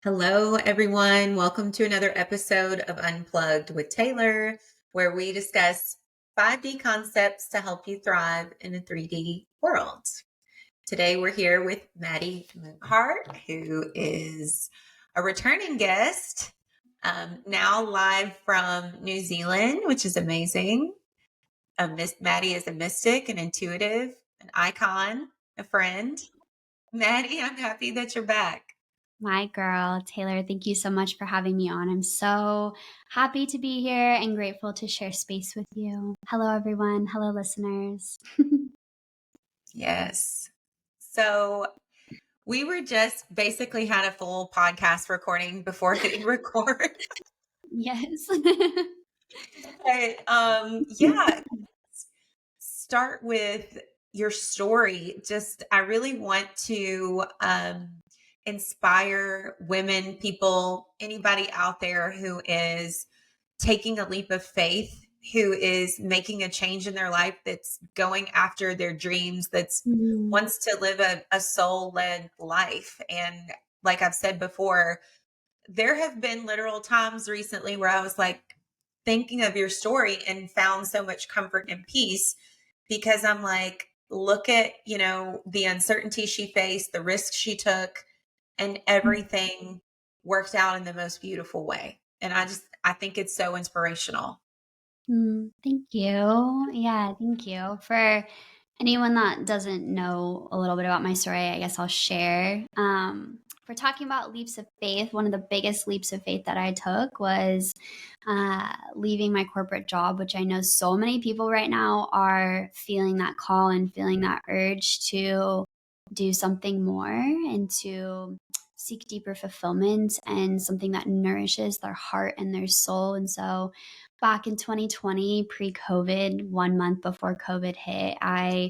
Hello, everyone. Welcome to another episode of Unplugged with Taylor, where we discuss 5D concepts to help you thrive in a 3D world. Today, we're here with Maddie Mookhart, who is a returning guest, now live from New Zealand, which is amazing. Maddie is a mystic, an intuitive, an icon, a friend. Maddie, I'm happy that you're back. My girl, Taylor, thank you so much for having me on. I'm so happy to be here and grateful to share space with you. Hello, everyone. Hello, listeners. Yes. So we were just basically had a full podcast recording before hitting record. Yes. But yeah, start with your story. Just I really want to inspire women, people, anybody out there who is taking a leap of faith, who is making a change in their life, that's going after their dreams, that's Mm, wants to live a soul-led life. And like I've said before, there have been literal times recently where I was like thinking of your story and found so much comfort and peace because I'm like, look at, the uncertainty she faced, the risks she took, and everything worked out in the most beautiful way. And I think it's so inspirational. Thank you. Yeah, thank you. For anyone that doesn't know a little bit about my story, I guess I'll share. If we're talking about leaps of faith, one of the biggest leaps of faith that I took was leaving my corporate job, which I know so many people right now are feeling that call and feeling that urge to do something more and to seek deeper fulfillment and something that nourishes their heart and their soul. And so back in 2020, pre COVID, 1 month before COVID hit, I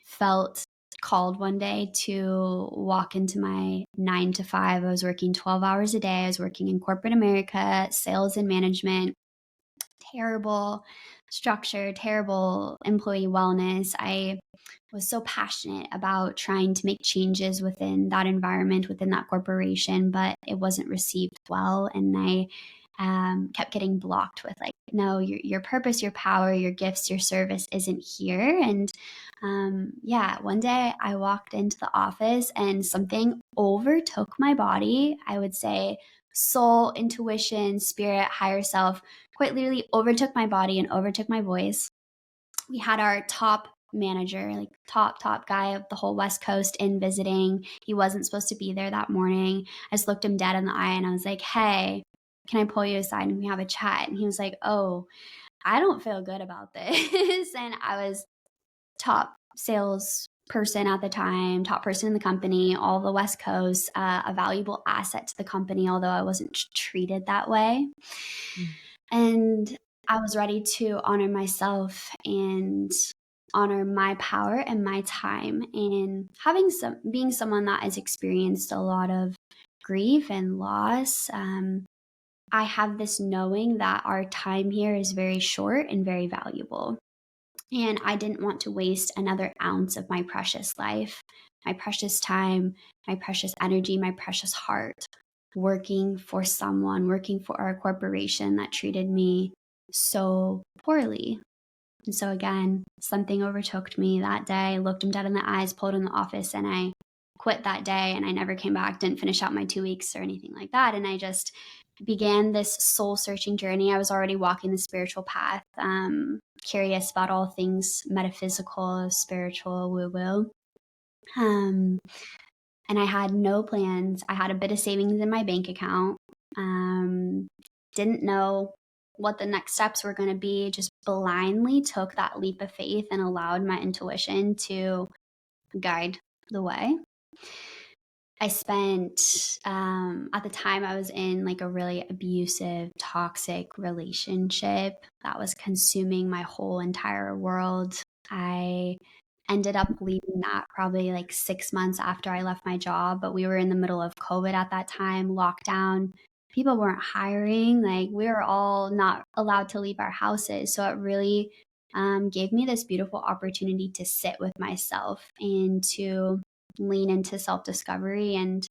felt called one day to walk into my 9 to 5. I was working 12 hours a day. I was working in corporate America, sales and management, terrible structure, terrible employee wellness. I was so passionate about trying to make changes within that environment, within that corporation, but it wasn't received well. And I kept getting blocked with like, no, your purpose, your power, your gifts, your service isn't here. And yeah, one day I walked into the office and something overtook my body. I would say soul, intuition, spirit, higher self quite literally overtook my body and overtook my voice. We had our top manager, like top guy of the whole West Coast in visiting. He wasn't supposed to be there that morning. I just looked him dead in the eye and I was like, "Hey, can I pull you aside and we have a chat?" And he was like, "Oh, I don't feel good about this." And I was top sales person at the time, top person in the company, all the West Coast, a valuable asset to the company, although I wasn't treated that way. Mm. And I was ready to honor myself and honor my power and my time. And being someone that has experienced a lot of grief and loss, I have this knowing that our time here is very short and very valuable. And I didn't want to waste another ounce of my precious life, my precious time, my precious energy, my precious heart working for someone, working for our corporation that treated me so poorly. And so, again, something overtook me that day, looked him dead in the eyes, pulled in the office, and I quit that day. And I never came back, didn't finish out my 2 weeks or anything like that. And I just began this soul searching journey. I was already walking the spiritual path, curious about all things metaphysical, spiritual, woo woo. Um, and I had no plans. I had a bit of savings in my bank account. Um, didn't know what the next steps were going to be. Just blindly took that leap of faith and allowed my intuition to guide the way. I spent, at the time, I was in like a really abusive, toxic relationship that was consuming my whole entire world. I ended up leaving that probably like 6 months after I left my job, but we were in the middle of COVID at that time, lockdown. People weren't hiring. Like we were all not allowed to leave our houses. So it really gave me this beautiful opportunity to sit with myself and to lean into self discovery. And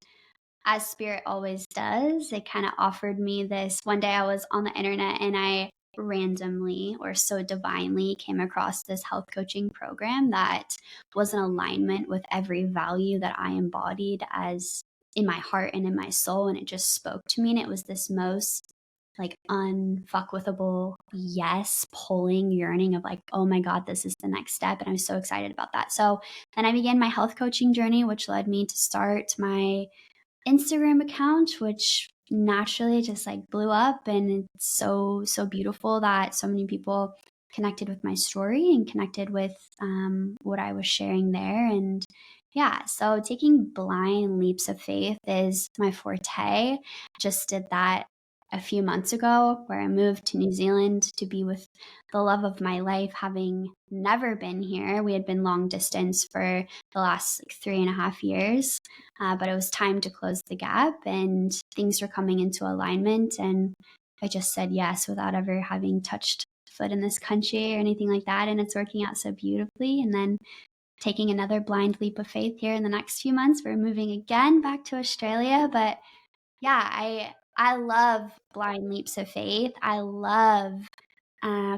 as spirit always does, it kind of offered me this. One day I was on the internet and I randomly or so divinely came across this health coaching program that was in alignment with every value that I embodied as in my heart and in my soul. And it just spoke to me. And it was this most like unfuckwithable yes pulling yearning of like, oh my god, this is the next step. And I was so excited about that. So then I began my health coaching journey, which led me to start my Instagram account, which naturally just like blew up. And it's so beautiful that so many people connected with my story and connected with what I was sharing there. And yeah, so taking blind leaps of faith is my forte. Just did that a few months ago, where I moved to New Zealand to be with the love of my life, having never been here. We had been long distance for the last like 3.5 years, but it was time to close the gap, and things were coming into alignment. And I just said yes without ever having touched foot in this country or anything like that. And it's working out so beautifully. And then taking another blind leap of faith here in the next few months. We're moving again back to Australia, but yeah, I love blind leaps of faith. I love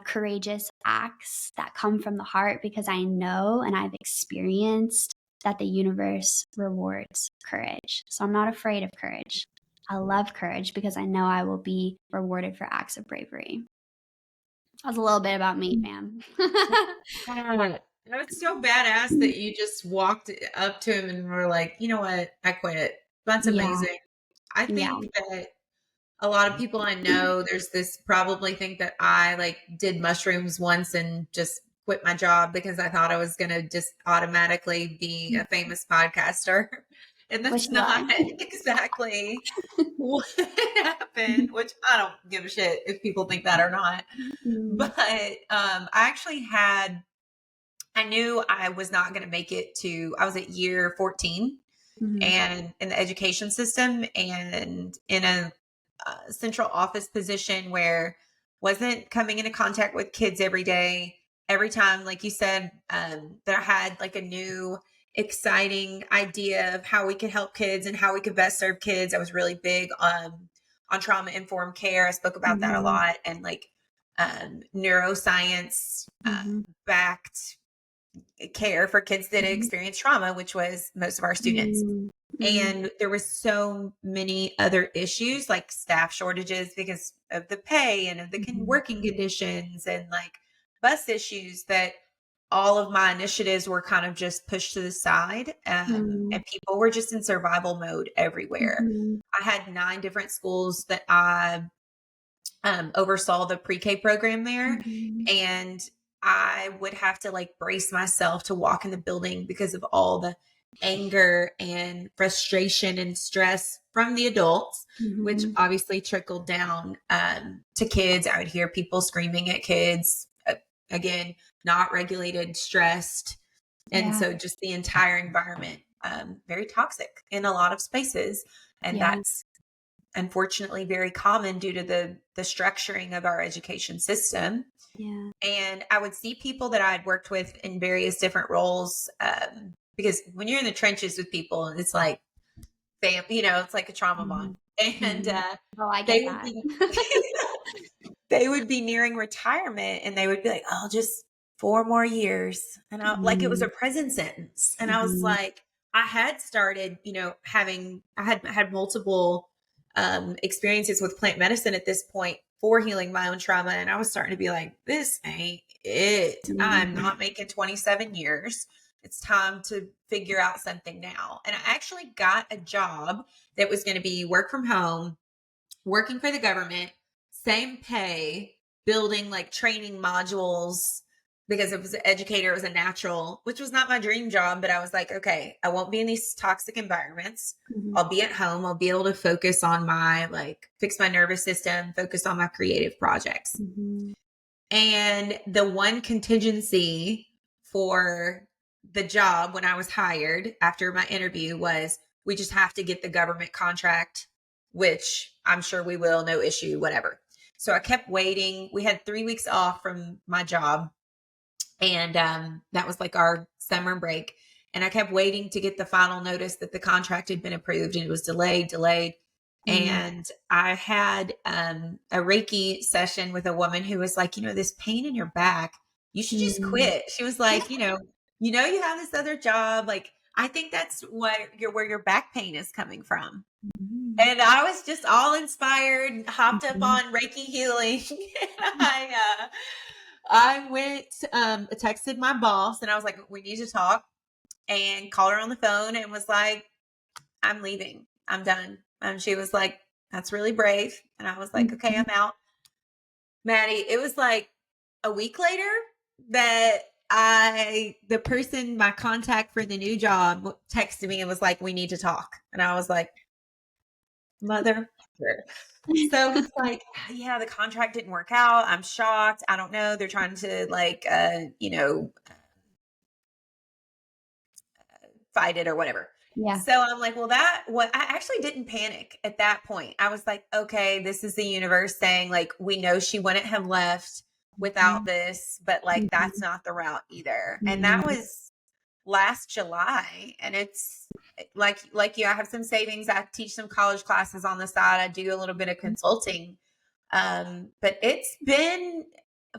courageous acts that come from the heart, because I know and I've experienced that the universe rewards courage. So I'm not afraid of courage. I love courage because I know I will be rewarded for acts of bravery. That was a little bit about me, fam. It's so badass that you just walked up to him and were like, you know what? I quit. That's Yeah, amazing. I yeah. think that a lot of people I know, there's this probably think that I like did mushrooms once and just quit my job because I thought I was going to just automatically be a famous podcaster. And Wish that's you are. not exactly what happened, which I don't give a shit if people think that or not. Mm, But I actually I knew I was not going to make it to, I was at year 14 mhm, and in the education system and in a central office position where wasn't coming into contact with kids every day. Every time, like you said, that I had like a new exciting idea of how we could help kids and how we could best serve kids. I was really big on trauma informed care. I spoke about that a mhm, lot, and like neuroscience mhm, backed care for kids that mhm, experience trauma, which was most of our students. mm, mm, And there was so many other issues like staff shortages because of the pay and of the mhm, working conditions and like bus issues that all of my initiatives were kind of just pushed to the side. mm, And people were just in survival mode everywhere. mhm, I had 9 different schools that I oversaw the pre-K program there. mhm, And I would have to like brace myself to walk in the building because of all the anger and frustration and stress from the adults, which mhm. obviously trickled down to kids. I would hear people screaming at kids, again, not regulated, stressed. And Yeah, so just the entire environment, very toxic in a lot of spaces. And yeah, that's unfortunately very common due to the structuring of our education system. yeah. And I would see people that I'd worked with in various different roles, because when you're in the trenches with people, it's like it's like a trauma bond. Mhm, And mhm. Oh, I get they would that. be they would be nearing retirement, and they would be like, "Oh, just 4 more years," and I like it was a Mm, prison sentence. And I was mhm, like, I had started, I had multiple experiences with plant medicine at this point for healing my own trauma. And I was starting to be like, this ain't it. I'm mhm, not making 27 years. It's time to figure out something now. And I actually got a job that was going to be work from home, working for the government, same pay, building like training modules because it was an educator, it was a natural, which was not my dream job. But I was like, okay, I won't be in these toxic environments. mhm, I'll be at home. I'll be able to focus on my like fix my nervous system, focus on my creative projects. mhm, And the one contingency for the job when I was hired after my interview was we just have to get the government contract, which I'm sure we will, no issue, whatever. So I kept waiting. We had 3 weeks off from my job, and that was like our summer break. And I kept waiting to get the final notice that the contract had been approved, and it was delayed. Mm. And I had a Reiki session with a woman who was like, this pain in your back, you should just Mm. quit. She was like, you have this other job. Like, I think that's where your back pain is coming from. Mhm. And I was just all inspired, hopped up Mhm. on Reiki healing. I went, texted my boss, and I was like, we need to talk, and called her on the phone and was like, I'm leaving. I'm done. And she was like, that's really brave. And I was like, okay, I'm out. Maddie, it was like a week later that the person, my contact for the new job, texted me and was like, we need to talk. And I was like, mother. So it's like, yeah, the contract didn't work out. I'm shocked. I don't know. They're trying to fight it or whatever. Yeah. So I'm like, well, I actually didn't panic at that point. I was like, okay, this is the universe saying, like, we know she wouldn't have left without this, but like, that's Mhm. not the route either. And that Mhm. was last July. And it's like you, I have some savings. I teach some college classes on the side. I do a little bit of consulting. But it's been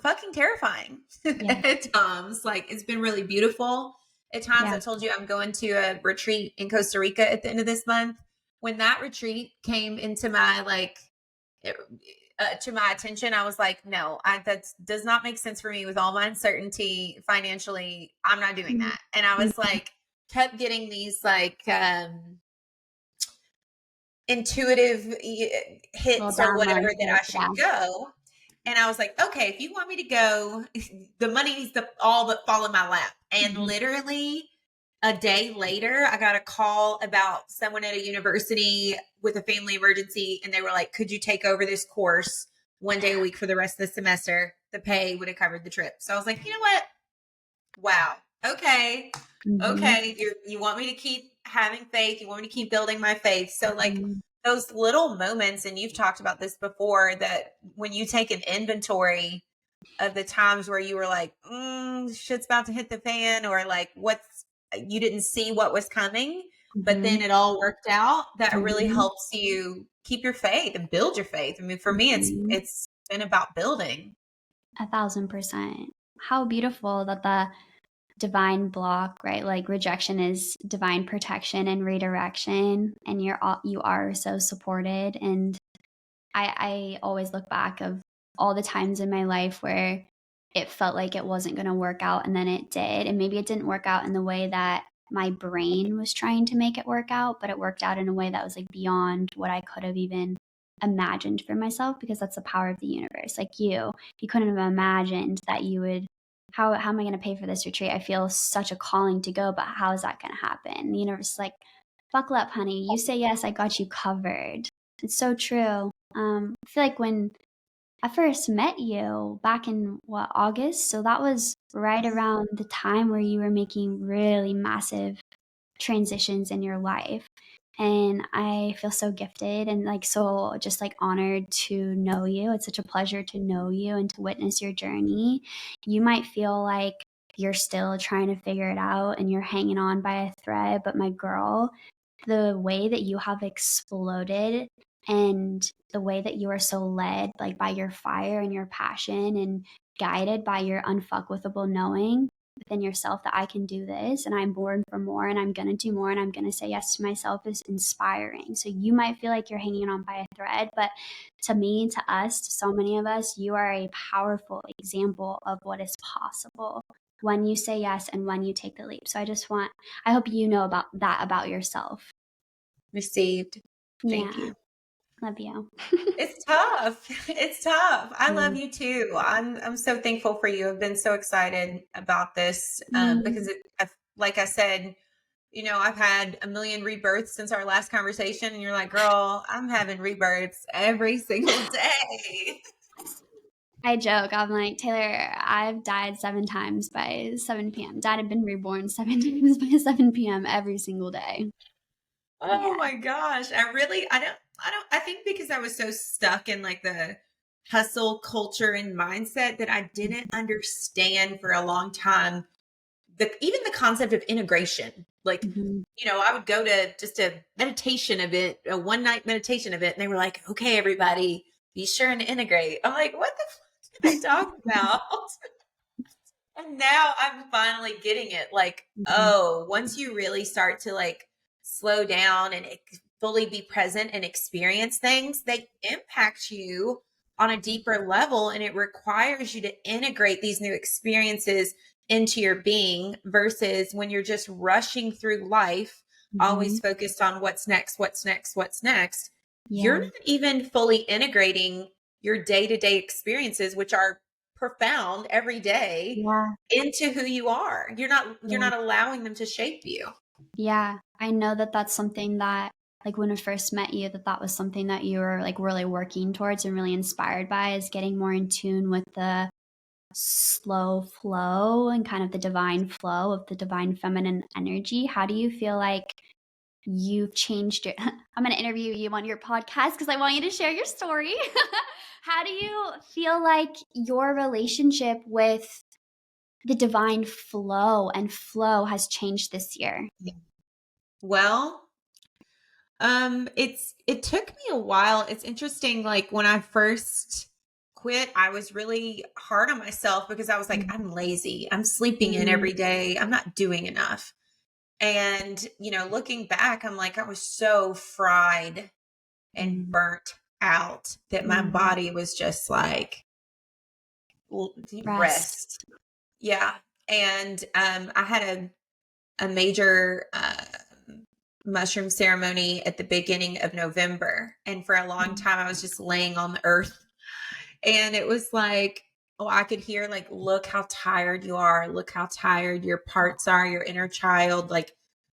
fucking terrifying Yeah. at times. Like, it's been really beautiful at times. Yeah. I told you I'm going to a retreat in Costa Rica at the end of this month. When that retreat came into my to my attention, I was like, no, that does not make sense for me with all my uncertainty financially. I'm not doing Mhm. that. And I was like, kept getting these like intuitive Little hits or download. whatever that I Yeah. should go. And I was like, okay, if you want me to go, the money needs to all but fall in my lap. And Mhm. literally a day later, I got a call about someone at a university with a family emergency. And they were like, could you take over this course one day a week for the rest of the semester? The pay would have covered the trip. So I was like, you know what? Wow. Okay. Mhm. Okay. You want me to keep having faith. You want me to keep building my faith. So, like, Mhm. those little moments, and you've talked about this before, that when you take an inventory of the times where you were like, shit's about to hit the fan, or like, you didn't see what was coming, but then Mhm. it all worked out, that really Mhm. helps you keep your faith and build your faith. I mean, for me, Mhm. it's been about building. 1,000%. How beautiful that the divine block, right? Like rejection is divine protection and redirection, and you are so supported. And I always look back of all the times in my life where it felt like it wasn't going to work out, and then it did. And maybe it didn't work out in the way that my brain was trying to make it work out, but it worked out in a way that was like beyond what I could have even imagined for myself, because that's the power of the universe. Like you couldn't have imagined that you would, how am I going to pay for this retreat? I feel such a calling to go, but how is that going to happen? The universe is like, buckle up, honey. You say yes, I got you covered. It's so true. I feel like when I first met you back in August, so that was right around the time where you were making really massive transitions in your life. And I feel so gifted and like so just like honored to know you. It's such a pleasure to know you and to witness your journey. You might feel like you're still trying to figure it out and you're hanging on by a thread, but my girl, the way that you have exploded and the way that you are so led like by your fire and your passion and guided by your unfuckwithable knowing within yourself that I can do this and I'm born for more and I'm going to do more and I'm going to say yes to myself is inspiring. So you might feel like you're hanging on by a thread, but to me, to us, to so many of us, you are a powerful example of what is possible when you say yes and when you take the leap. So I hope you know about that about yourself. Received. Thank Yeah, you. love you. It's tough. It's tough. I love Mm. you too. I'm so thankful for you. I've been so excited about this because Mm. like I said, I've had a million rebirths since our last conversation, and you're like, girl, I'm having rebirths every single day. I joke. I'm like, Taylor, I've died 7 times by 7 p.m. Dad had been reborn 7 times by 7 p.m. every single day. Oh Yeah. my gosh. I think because I was so stuck in like the hustle culture and mindset that I didn't understand for a long time even the concept of integration. Like, Mhm. I would go to just a meditation event, a one night meditation event, and they were like, okay, everybody, be sure and integrate. I'm like, what the fuck are they talking about? And now I'm finally getting it. Like, Mhm. oh, once you really start to like slow down and fully be present and experience things, they impact you on a deeper level. And it requires you to integrate these new experiences into your being versus when you're just rushing through life, always Mhm. focused on what's next, what's next, what's next. You're Yeah. not even fully integrating your day to day experiences, which are profound every day, Yeah. into who you are. You're Yeah. not allowing them to shape you. Yeah. I know that that's something that, like, when I first met you, that was something that you were, like, really working towards and really inspired by, is getting more in tune with the slow flow and kind of the divine flow of the divine feminine energy. How do you feel like you've changed your I'm going to interview you on your podcast because I want you to share your story. How do you feel like your relationship with the divine flow has changed this year? Well, it took me a while. It's interesting. Like when I first quit, I was really hard on myself because I was like, I'm lazy. I'm sleeping in Mhm. every day. I'm not doing enough. And, looking back, I'm like, I was so fried and Mhm. burnt out that my Mhm. body was just like, Rest. rest. Yeah. And I had a major mushroom ceremony at the beginning of November. And for a long Mhm. time, I was just laying on the earth. And it was like, oh, I could hear, like, look how tired you are. Look how tired your parts are, your inner child. Like,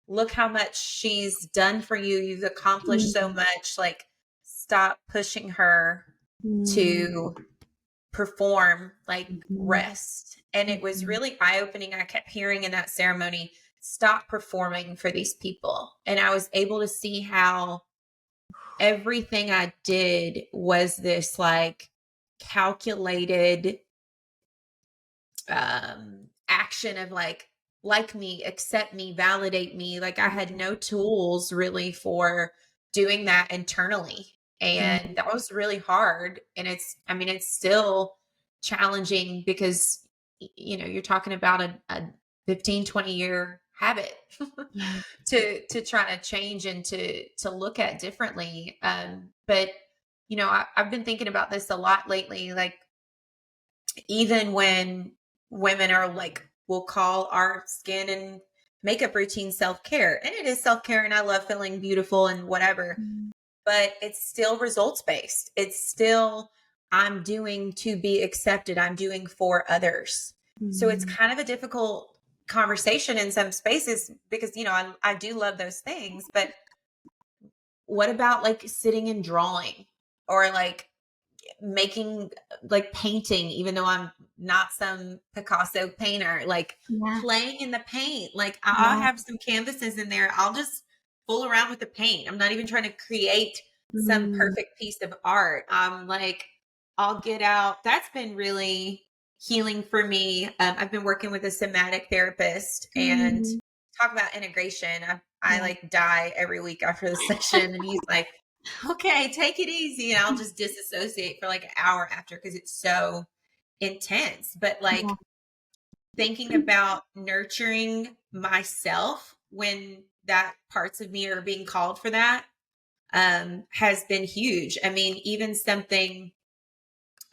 look how much she's done for you. You've accomplished so Mhm. much. Like, stop pushing her Mhm. to perform, like, Mhm. rest. And it was Mhm. really eye opening. I kept hearing in that ceremony, stop performing for these people. And I was able to see how everything I did was this like calculated action of like me, accept me, validate me. Like I had no tools really for doing that internally. Yeah. And that was really hard. And it's still challenging because you're talking about a 15, 20 year habit Yeah. to try to change and to look at differently. But I've been thinking about this a lot lately. Like even when women are like, we'll call our skin and makeup routine self-care, and it is self-care, and I love feeling beautiful and whatever, Mhm. but it's still results based. It's still, I'm doing to be accepted, I'm doing for others. So it's Mhm. kind of a difficult conversation in some spaces because I do love those things, but what about like sitting and drawing, or like making, like painting, even though I'm not some Picasso painter, like Yeah. playing in the paint. Like I'll Yeah. have some canvases in there. I'll just fool around with the paint. I'm not even trying to create some Mhm. perfect piece of art. I'm like, I'll get out. That's been really healing for me. I've been working with a somatic therapist and Mhm. talk about integration. I Yeah. like die every week after the session, and he's like, okay, take it easy. And I'll just disassociate for like an hour after because it's so intense. But Yeah. like thinking about nurturing myself when that parts of me are being called for that has been huge. I mean, even something,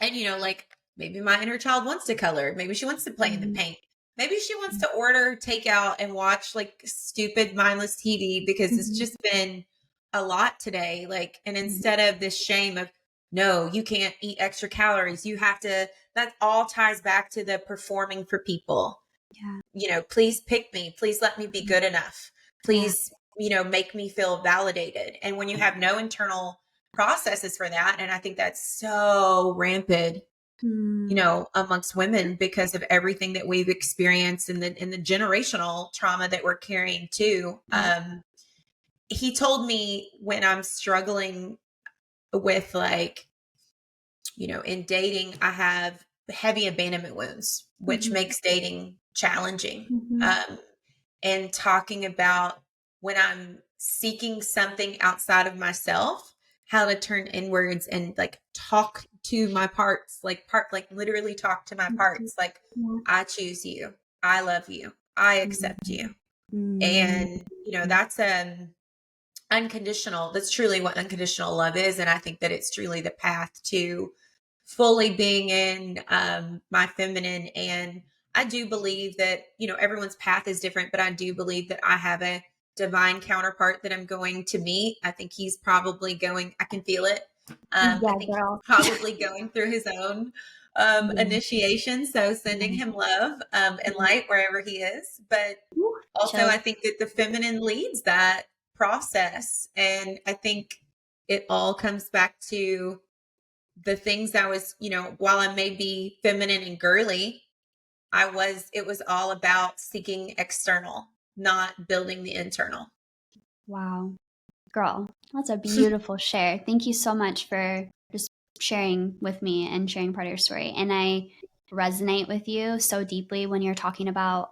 and like maybe my inner child wants to color, maybe she wants to play in the Mhm. paint, maybe she wants to order takeout and watch like stupid mindless TV because it's Mhm. just been a lot today. Like, and Mhm. instead of this shame of, no, you can't eat extra calories, you have to, that all ties back to the performing for people. Yeah. Please pick me, please let me be Mhm. good enough, Yeah. please make me feel validated. And when you have no internal processes for that, and I think that's so rampant Mm. amongst women because of everything that we've experienced and the generational trauma that we're carrying too. Yeah. He told me when I'm struggling with like, in dating, I have heavy abandonment wounds, which Mhm. makes dating challenging. Mhm. And talking about when I'm seeking something outside of myself, how to turn inwards and like talk to my parts, like literally talk to my Mhm. parts. Like, Yeah. I choose you. I love you. I accept you. Mhm. Mm. And, that's unconditional. That's truly what unconditional love is. And I think that it's truly the path to fully being in my feminine. And I do believe that, everyone's path is different, but I do believe that I have a divine counterpart that I'm going to meet. I think he's probably going, I can feel it. I Yeah, think he's girl. probably going through his own Yeah. initiation. So sending Yeah. him love and Yeah. light wherever he is. But Woo. also, Chills. I think that the feminine leads that process. And I think it all comes back to the things I was, while I may be feminine and girly, it was all about seeking external, not building the internal. Wow. Girl, that's a beautiful share. Thank you so much for just sharing with me and sharing part of your story. And I resonate with you so deeply when you're talking about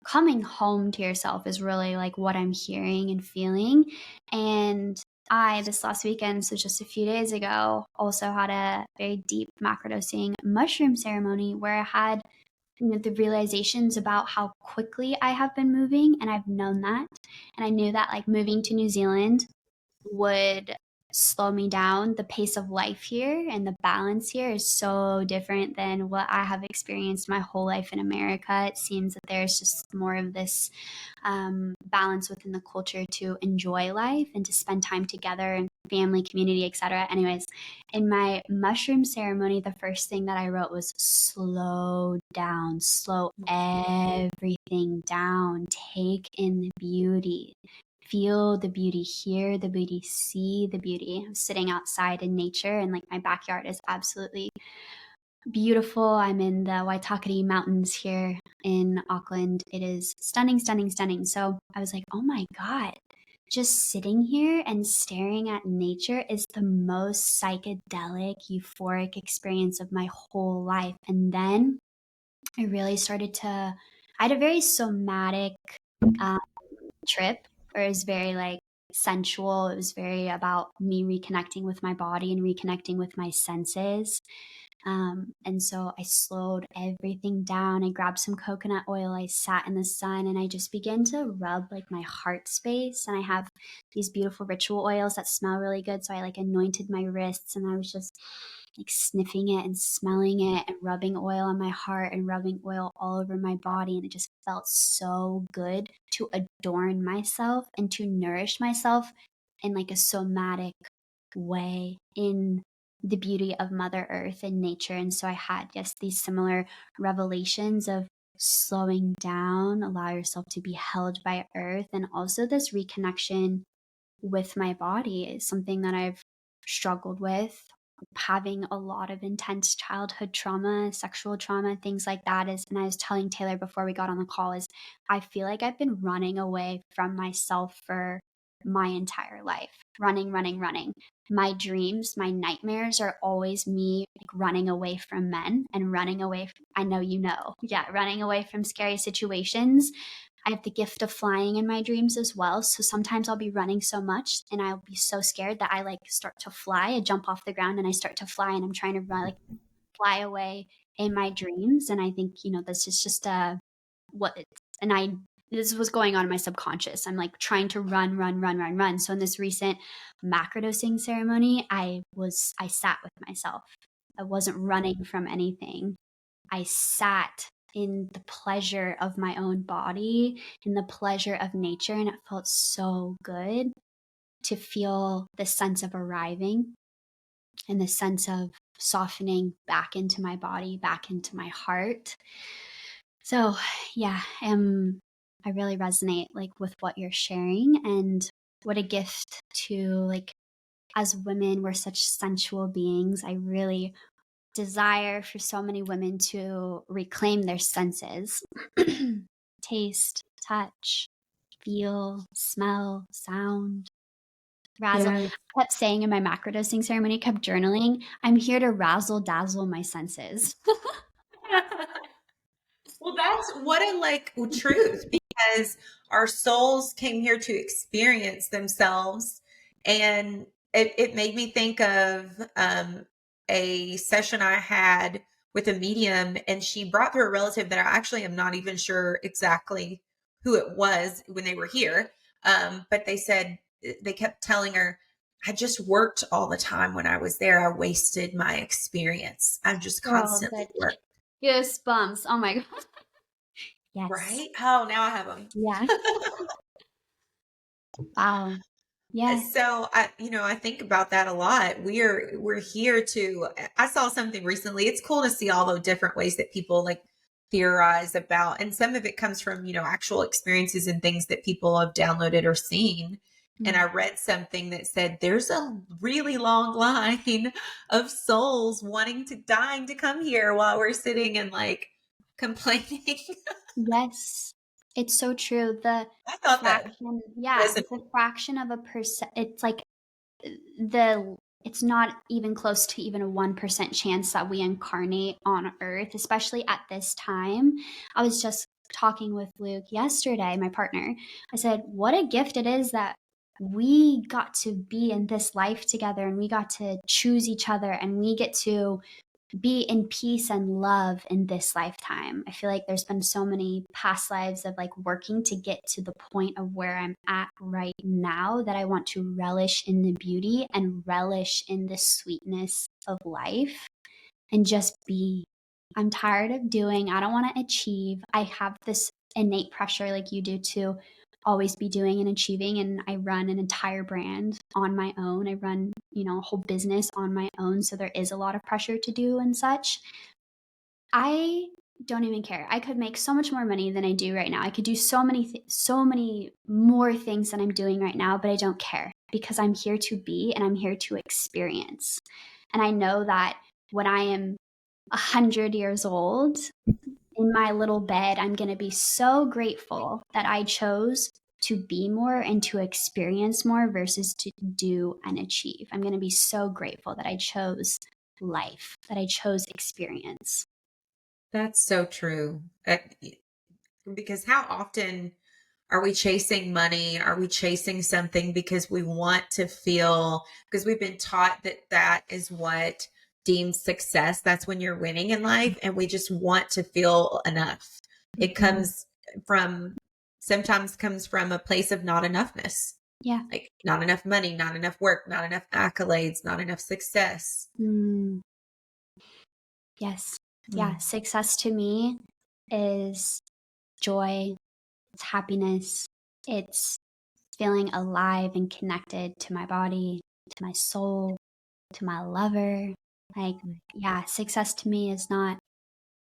coming home to yourself is really like what I'm hearing and feeling. And this last weekend, so just a few days ago, also had a very deep macrodosing mushroom ceremony where I had the realizations about how quickly I have been moving, and I've known that. And I knew that like moving to New Zealand would slow me down. The pace of life here and the balance here is so different than what I have experienced my whole life in America. It seems that there's just more of this balance within the culture to enjoy life and to spend time together and family, community, etc. Anyways, in my mushroom ceremony, the first thing that I wrote was slow down, slow everything down, take in the beauty. Feel the beauty, hear the beauty, see the beauty. I'm sitting outside in nature, and like my backyard is absolutely beautiful. I'm in the Waitakere Mountains here in Auckland. It is stunning, stunning, stunning. So I was like, oh my God, just sitting here and staring at nature is the most psychedelic, euphoric experience of my whole life. And then I really started to, I had a very somatic um, trip where it was very like sensual. It was very about me reconnecting with my body and reconnecting with my senses. And so I slowed everything down. I grabbed some coconut oil. I sat in the sun and I just began to rub like my heart space. And I have these beautiful ritual oils that smell really good. So I like anointed my wrists and I was just like sniffing it and smelling it and rubbing oil on my heart and rubbing oil all over my body. And it just felt so good to adorn myself and to nourish myself in like a somatic way in the beauty of Mother Earth and nature. And so I had, yes, these similar revelations of slowing down, allow yourself to be held by Earth, and also this reconnection with my body is something that I've struggled with. Having a lot of intense childhood trauma, sexual trauma, things like that is, and I was telling Taylor before we got on the call, is I feel like I've been running away from myself for my entire life. Running, running, running. My dreams, my nightmares are always me like running away from men and running away from, I know you know. Yeah, running away from scary situations. I have the gift of flying in my dreams as well. So sometimes I'll be running so much and I'll be so scared that I like start to fly. I jump off the ground and I start to fly and I'm trying to run, like fly away in my dreams. And I think, this is just what it's, and I, this was going on in my subconscious. I'm like trying to run, run, run, run, run. So in this recent macrodosing ceremony, I sat with myself. I wasn't running from anything. I sat in the pleasure of my own body, in the pleasure of nature, and it felt so good to feel the sense of arriving and the sense of softening back into my body, back into my heart. So, yeah, I really resonate like with what you're sharing, and what a gift to like, as women, we're such sensual beings. I really desire for so many women to reclaim their senses. Taste, touch, feel, smell, sound, razzle. Yeah. I kept saying in my macrodosing ceremony, kept journaling, I'm here to razzle dazzle my senses. Well, that's what a like truth, because our souls came here to experience themselves. And it made me think of a session I had with a medium, and she brought through a relative that I actually am not even sure exactly who it was when they were here. But they said, they kept telling her, I just worked all the time when I was there. I wasted my experience. I'm just Oh, constantly that working. goosebumps. Oh my god. Yes. Right? Oh, now I have them. Yeah. Wow. Yes. So I think about that a lot. We're here to, I saw something recently. It's cool to see all the different ways that people like theorize about, and some of it comes from, actual experiences and things that people have downloaded or seen. And Mm. I read something that said there's a really long line of souls dying to come here while we're sitting and like complaining. Yes. It's so true. The I thought that fraction, yeah, resonated. the fraction of a percent, it's like the it's not even close to even a 1% chance that we incarnate on earth, especially at this time. I was just talking with Luke yesterday, my partner. I said, what a gift it is that we got to be in this life together and we got to choose each other and we get to be in peace and love in this lifetime. I feel like there's been so many past lives of like working to get to the point of where I'm at right now that I want to relish in the beauty and relish in the sweetness of life and just be. I'm tired of doing, I don't want to achieve. I have this innate pressure, like you do, to always be doing and achieving. And I run an entire brand on my own. I run, a whole business on my own. So there is a lot of pressure to do and such. I don't even care. I could make so much more money than I do right now. I could do so many more things than I'm doing right now, but I don't care because I'm here to be and I'm here to experience. And I know that when I am 100 years old in my little bed, I'm going to be so grateful that I chose to be more and to experience more versus to do and achieve. I'm going to be so grateful that I chose life, that I chose experience. That's so true. Because how often are we chasing money? Are we chasing something because we want to feel, because we've been taught that that is what deems success. That's when you're winning in life. And we just want to feel enough. It Mhm. from, sometimes comes from a place of not enoughness, Yeah. like not enough money, not enough work, not enough accolades, not enough success. Mm, yes. Yeah. Mm. Success to me is joy, it's happiness, it's feeling alive and connected to my body, to my soul, to my lover. Like, yeah, success to me is not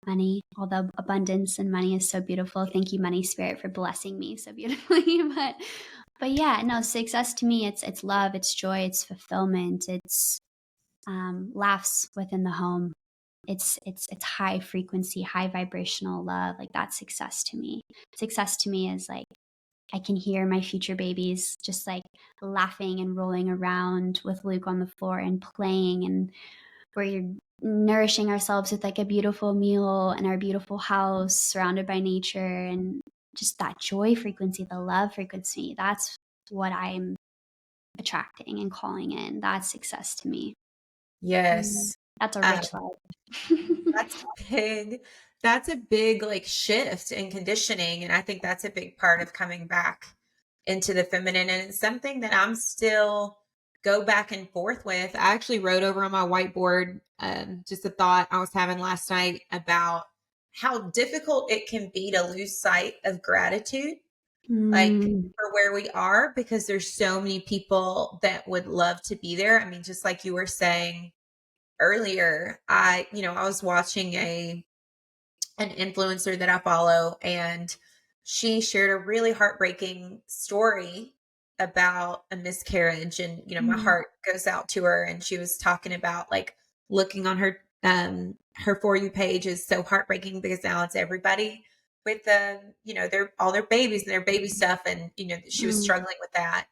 money, although abundance and money is so beautiful. Thank you, money spirit, for blessing me so beautifully. But yeah, no, success to me, it's love, it's joy, it's fulfillment, it's laughs within the home. It's high frequency, high vibrational love. Like that's success to me. Success to me is like I can hear my future babies just like laughing and rolling around with Luke on the floor and playing, and we're nourishing ourselves with like a beautiful meal and our beautiful house surrounded by nature and just that joy frequency, the love frequency. That's what I'm attracting and calling in. That's success to me. Yes. That's a Um, rich life. That's big. That's a big like shift in conditioning. And I think that's a big part of coming back into the feminine. And it's something that I'm still go back and forth with. I actually wrote over on my whiteboard just a thought I was having last night about how difficult it can be to lose sight of gratitude, like Mm, for where we are, because there's so many people that would love to be there. I mean, just like you were saying earlier, I was watching an influencer that I follow, and she shared a really heartbreaking story about a miscarriage. And my mm, heart goes out to her, and she was talking about like looking on her For You page is so heartbreaking because now it's everybody with their all their babies and their baby stuff, and she was mm, struggling with that.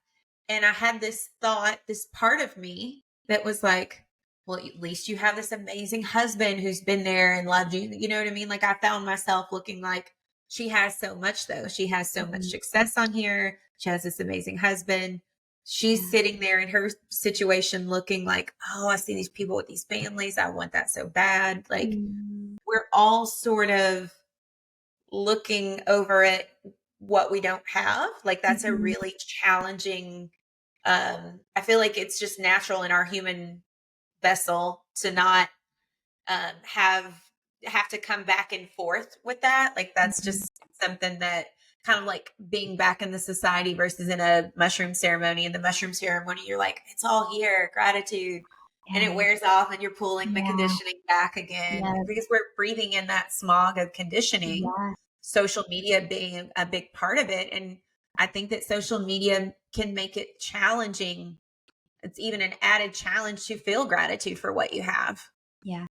And I had this thought, this part of me that was like, well, at least you have this amazing husband who's been there and loved you. You know what I mean? Like I found myself looking like she has so much though. She has so much Mhm. success on here. She has this amazing husband. She's Yeah. sitting there in her situation looking like, oh, I see these people with these families. I want that so bad. Like Mm. we're all sort of looking over at what we don't have. Like that's a Mhm. really challenging I feel like it's just natural in our human vessel to not have to come back and forth with that. Like that's Mhm. just something that kind of like being back in the society versus in a mushroom ceremony. In the mushroom ceremony, you're like, it's all here, gratitude. And it Yeah. wears off and you're pulling the Yeah. conditioning back again Yeah. because we're breathing in that smog of conditioning, Yeah. social media being a big part of it. And I think that social media can make it challenging. It's even an added challenge to feel gratitude for what you have. Yeah.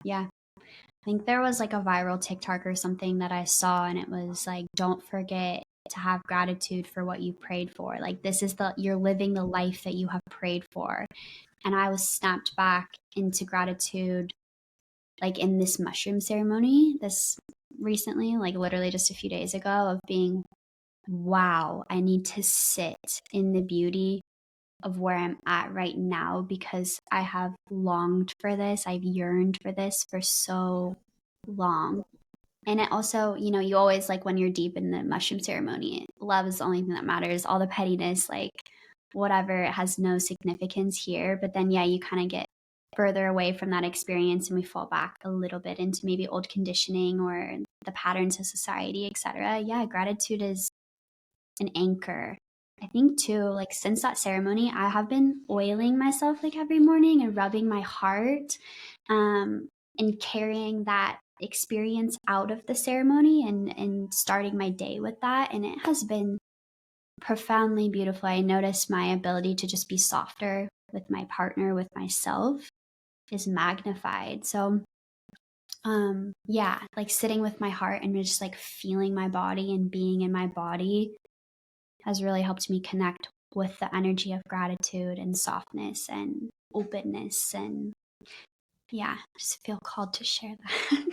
Yeah. I think there was like a viral TikTok or something that I saw, and it was like, don't forget to have gratitude for what you prayed for. Like, this is you're living the life that you have prayed for. And I was snapped back into gratitude, like in this mushroom ceremony, this recently, like literally just a few days ago, of being, wow, I need to sit in the beauty of where I'm at right now because I have longed for this. I've yearned for this for so long. And it also, you always like when you're deep in the mushroom ceremony, love is the only thing that matters. All the pettiness, like whatever, it has no significance here. But then, yeah, you kind of get further away from that experience and we fall back a little bit into maybe old conditioning or the patterns of society, etc. Yeah, gratitude is an anchor. I think too, like since that ceremony, I have been oiling myself like every morning and rubbing my heart, um, and carrying that experience out of the ceremony and starting my day with that. And it has been profoundly beautiful. I noticed my ability to just be softer with my partner, with myself is magnified. So yeah, like sitting with my heart and just like feeling my body and being in my body has really helped me connect with the energy of gratitude and softness and openness. And yeah, I just feel called to share that.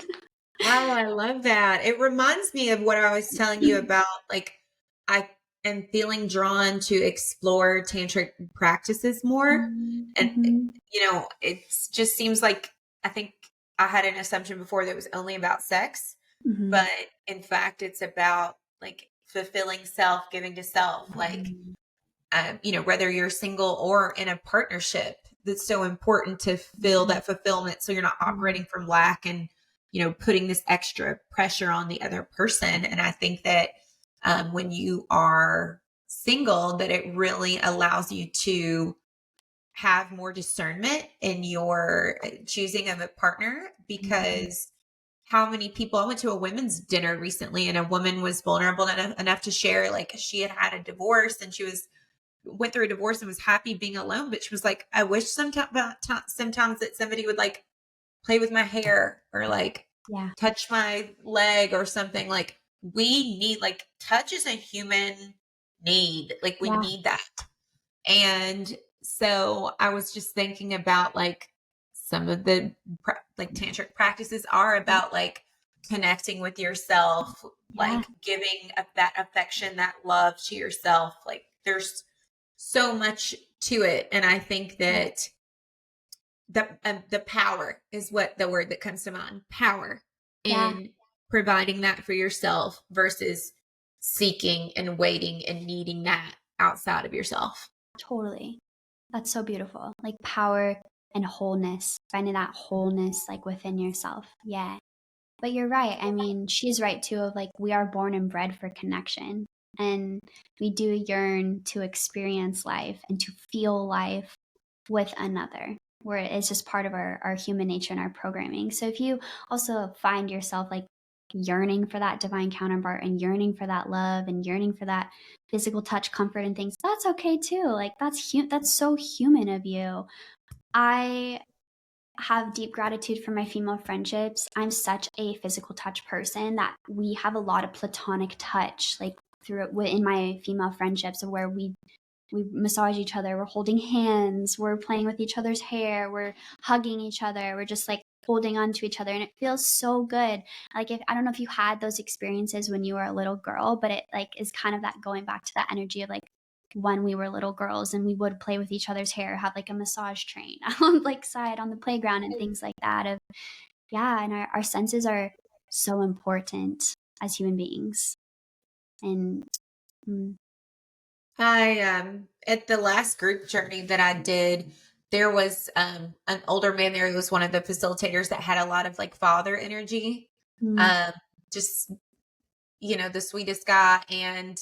Wow, I love that. It reminds me of what I was telling you about. Like, I am feeling drawn to explore tantric practices more. And, Mm-hmm. it just seems like I think I had an assumption before that it was only about sex, Mm-hmm. but in fact, it's about like fulfilling self, giving to self. Like, Mm-hmm. whether you're single or in a partnership, that's so important to feel that fulfillment. So you're not operating from lack and, putting this extra pressure on the other person. And I think that when you are single, that it really allows you to have more discernment in your choosing of a partner because how many people I went to a women's dinner recently and a woman was vulnerable enough to share like she had had a divorce and she went through a divorce and was happy being alone, but she was like, I wish sometimes that somebody would like play with my hair or like Yeah. touch my leg or something. Like we need like touch is a human need. Like we Yeah. need that. And so I was just thinking about like some of the like tantric practices are about like connecting with yourself, Yeah. like giving that affection, that love to yourself. Like there's so much to it. And I think Yeah. that the power is what the word that comes to mind, power Yeah. in providing that for yourself versus seeking and waiting and needing that outside of yourself. Totally. That's so beautiful. Like power and wholeness, finding that wholeness like within yourself. Yeah. But you're right. I mean, she's right too of like we are born and bred for connection. And we do yearn to experience life and to feel life with another, where it's just part of our human nature and our programming. So if you also find yourself like yearning for that divine counterpart and yearning for that love and yearning for that physical touch, comfort, and things, that's okay too. Like that's so human of you. I have deep gratitude for my female friendships. I'm such a physical touch person that we have a lot of platonic touch, like through in my female friendships, where we we massage each other, we're holding hands, we're playing with each other's hair, we're hugging each other, we're just like holding on to each other, and it feels so good. Like, if I don't know if you had those experiences when you were a little girl, but it like is kind of that going back to that energy of like when we were little girls and we would play with each other's hair, have like a massage train on like side on the playground and things like that. Of yeah, and our senses are so important as human beings. And mm, I at the last group journey that I did, there was an older man there who was one of the facilitators that had a lot of like father energy. mm, Um just the sweetest guy, and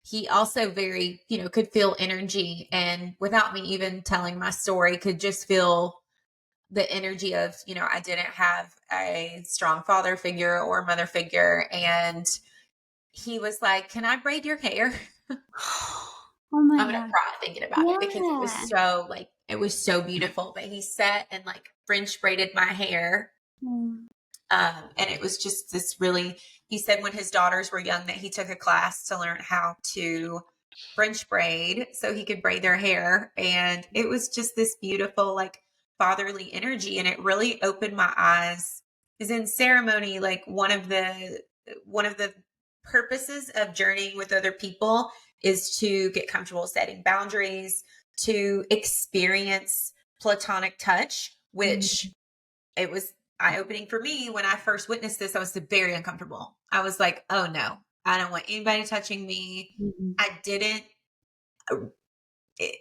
he also very, could feel energy, and without me even telling my story could just feel the energy of, I didn't have a strong father figure or mother figure, and he was like, "Can I braid your hair?" oh my I'm gonna god. cry thinking about it because Yeah. it was so beautiful. But he sat and like French braided my hair. Mm, And it was just this really, he said when his daughters were young that he took a class to learn how to French braid so he could braid their hair. And it was just this beautiful, like fatherly energy. And it really opened my eyes. Because in ceremony, like one of the purposes of journeying with other people is to get comfortable setting boundaries, to experience platonic touch, mm, which it was eye-opening for me when I first witnessed this. I was very uncomfortable. I was like, "Oh no, I don't want anybody touching me." mhm, I didn't uh, eh,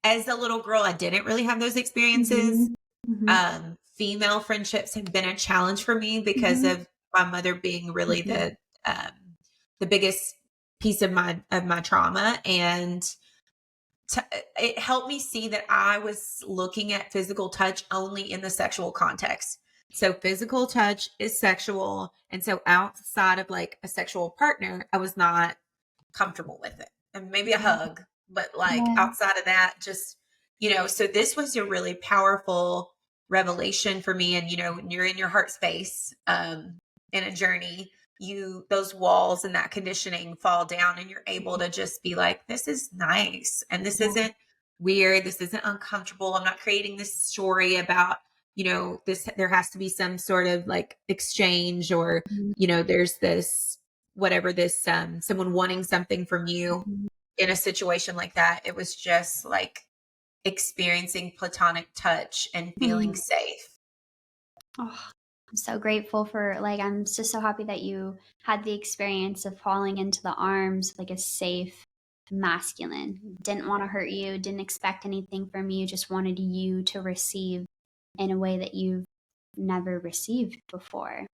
as a little girl, I didn't really have those experiences. mhm, mhm, Female friendships have been a challenge for me because mhm, of my mother being really mhm, the biggest piece of my trauma, and t- it helped me see that I was looking at physical touch only in the sexual context. So physical touch is sexual. And so outside of like a sexual partner, I was not comfortable with it. And maybe a mhm. hug, but like Yeah. outside of that, just, so this was a really powerful revelation for me. And, when you're in your heart space, in a journey, those walls and that conditioning fall down, and you're able to just be like, this is nice. And this Yeah. isn't weird. This isn't uncomfortable. I'm not creating this story about, this, there has to be some sort of like exchange, or, Mhm, there's this, whatever this, someone wanting something from you mhm, in a situation like that. It was just like experiencing platonic touch and feeling mhm. safe. Oh, I'm so grateful for like I'm just so happy that you had the experience of falling into the arms of like a safe masculine. Didn't want to hurt you, didn't expect anything from you, just wanted you to receive in a way that you've never received before.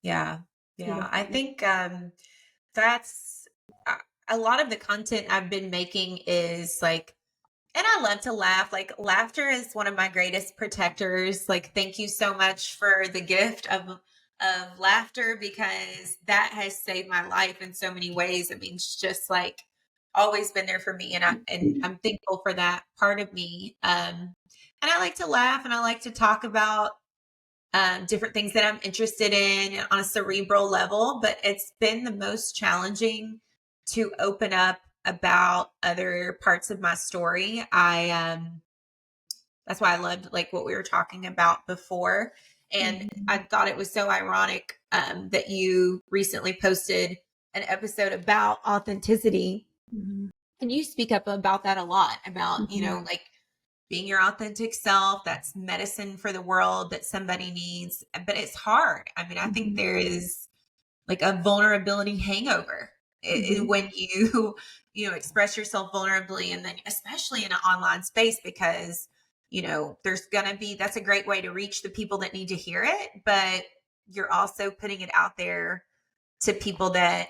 Yeah. Yeah. I Beautiful. think that's a lot of the content I've been making is like, and I love to laugh. Like, laughter is one of my greatest protectors. Like, thank you so much for the gift of laughter, because that has saved my life in so many ways. I mean, it's just like always been there for me, and I'm thankful for that part of me. And I like to laugh, and I like to talk about different things that I'm interested in on a cerebral level, but it's been the most challenging to open up about other parts of my story. That's why I loved like what we were talking about before. And I Mhm, thought it was so ironic that you recently posted an episode about authenticity. mhm, And you speak up about that a lot, about, mhm, like being your authentic self. That's medicine for the world that somebody needs. But it's hard. I mean, I think mhm, there is like a vulnerability hangover mhm, when you express yourself vulnerably, and then especially in an online space, because there's gonna be, that's a great way to reach the people that need to hear it, but you're also putting it out there to people that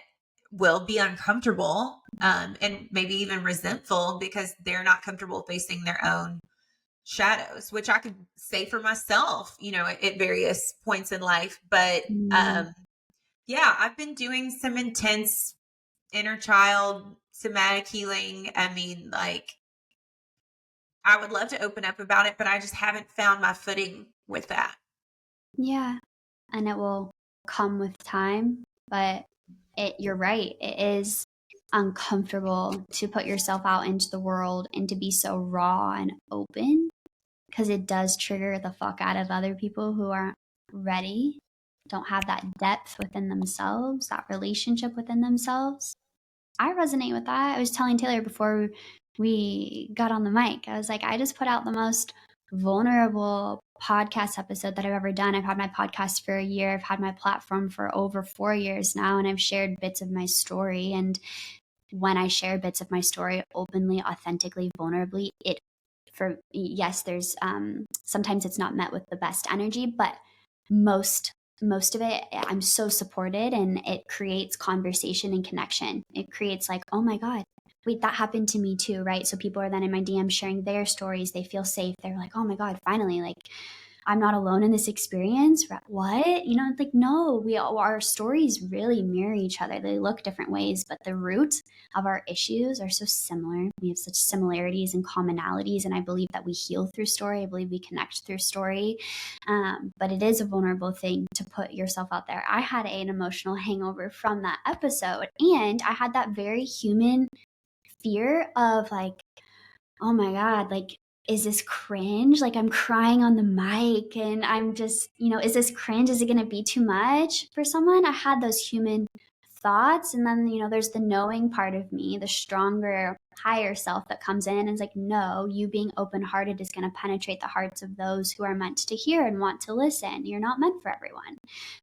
will be uncomfortable, and maybe even resentful because they're not comfortable facing their own shadows, which I could say for myself, at various points in life. But mhm. yeah, I've been doing some intense inner child somatic healing. I mean, like, I would love to open up about it, but I just haven't found my footing with that. Yeah, and it will come with time, but you're right. It is uncomfortable to put yourself out into the world and to be so raw and open, because it does trigger the fuck out of other people who aren't ready, don't have that depth within themselves, that relationship within themselves. I resonate with that. I was telling Taylor before we got on the mic, I was like, I just put out the most vulnerable podcast episode that I've ever done. I've had my podcast for a year. I've had my platform for over 4 years now, and I've shared bits of my story. And when I share bits of my story openly, authentically, vulnerably, yes, there's sometimes it's not met with the best energy, but most of it, I'm so supported, and it creates conversation and connection. It creates like, oh my God, wait, that happened to me too, right? So people are then in my DM sharing their stories. They feel safe. They're like, oh my God, finally, like I'm not alone in this experience. What? Like, no, our stories really mirror each other. They look different ways, but the root of our issues are so similar. We have such similarities and commonalities. And I believe that we heal through story. I believe we connect through story. But it is a vulnerable thing to put yourself out there. I had an emotional hangover from that episode. And I had that very human fear of like, oh my God, like, is this cringe? Like, I'm crying on the mic and I'm just, is this cringe? Is it going to be too much for someone? I had those human thoughts. And then, there's the knowing part of me, the stronger, higher self that comes in and is like, no, you being open hearted is going to penetrate the hearts of those who are meant to hear and want to listen. You're not meant for everyone.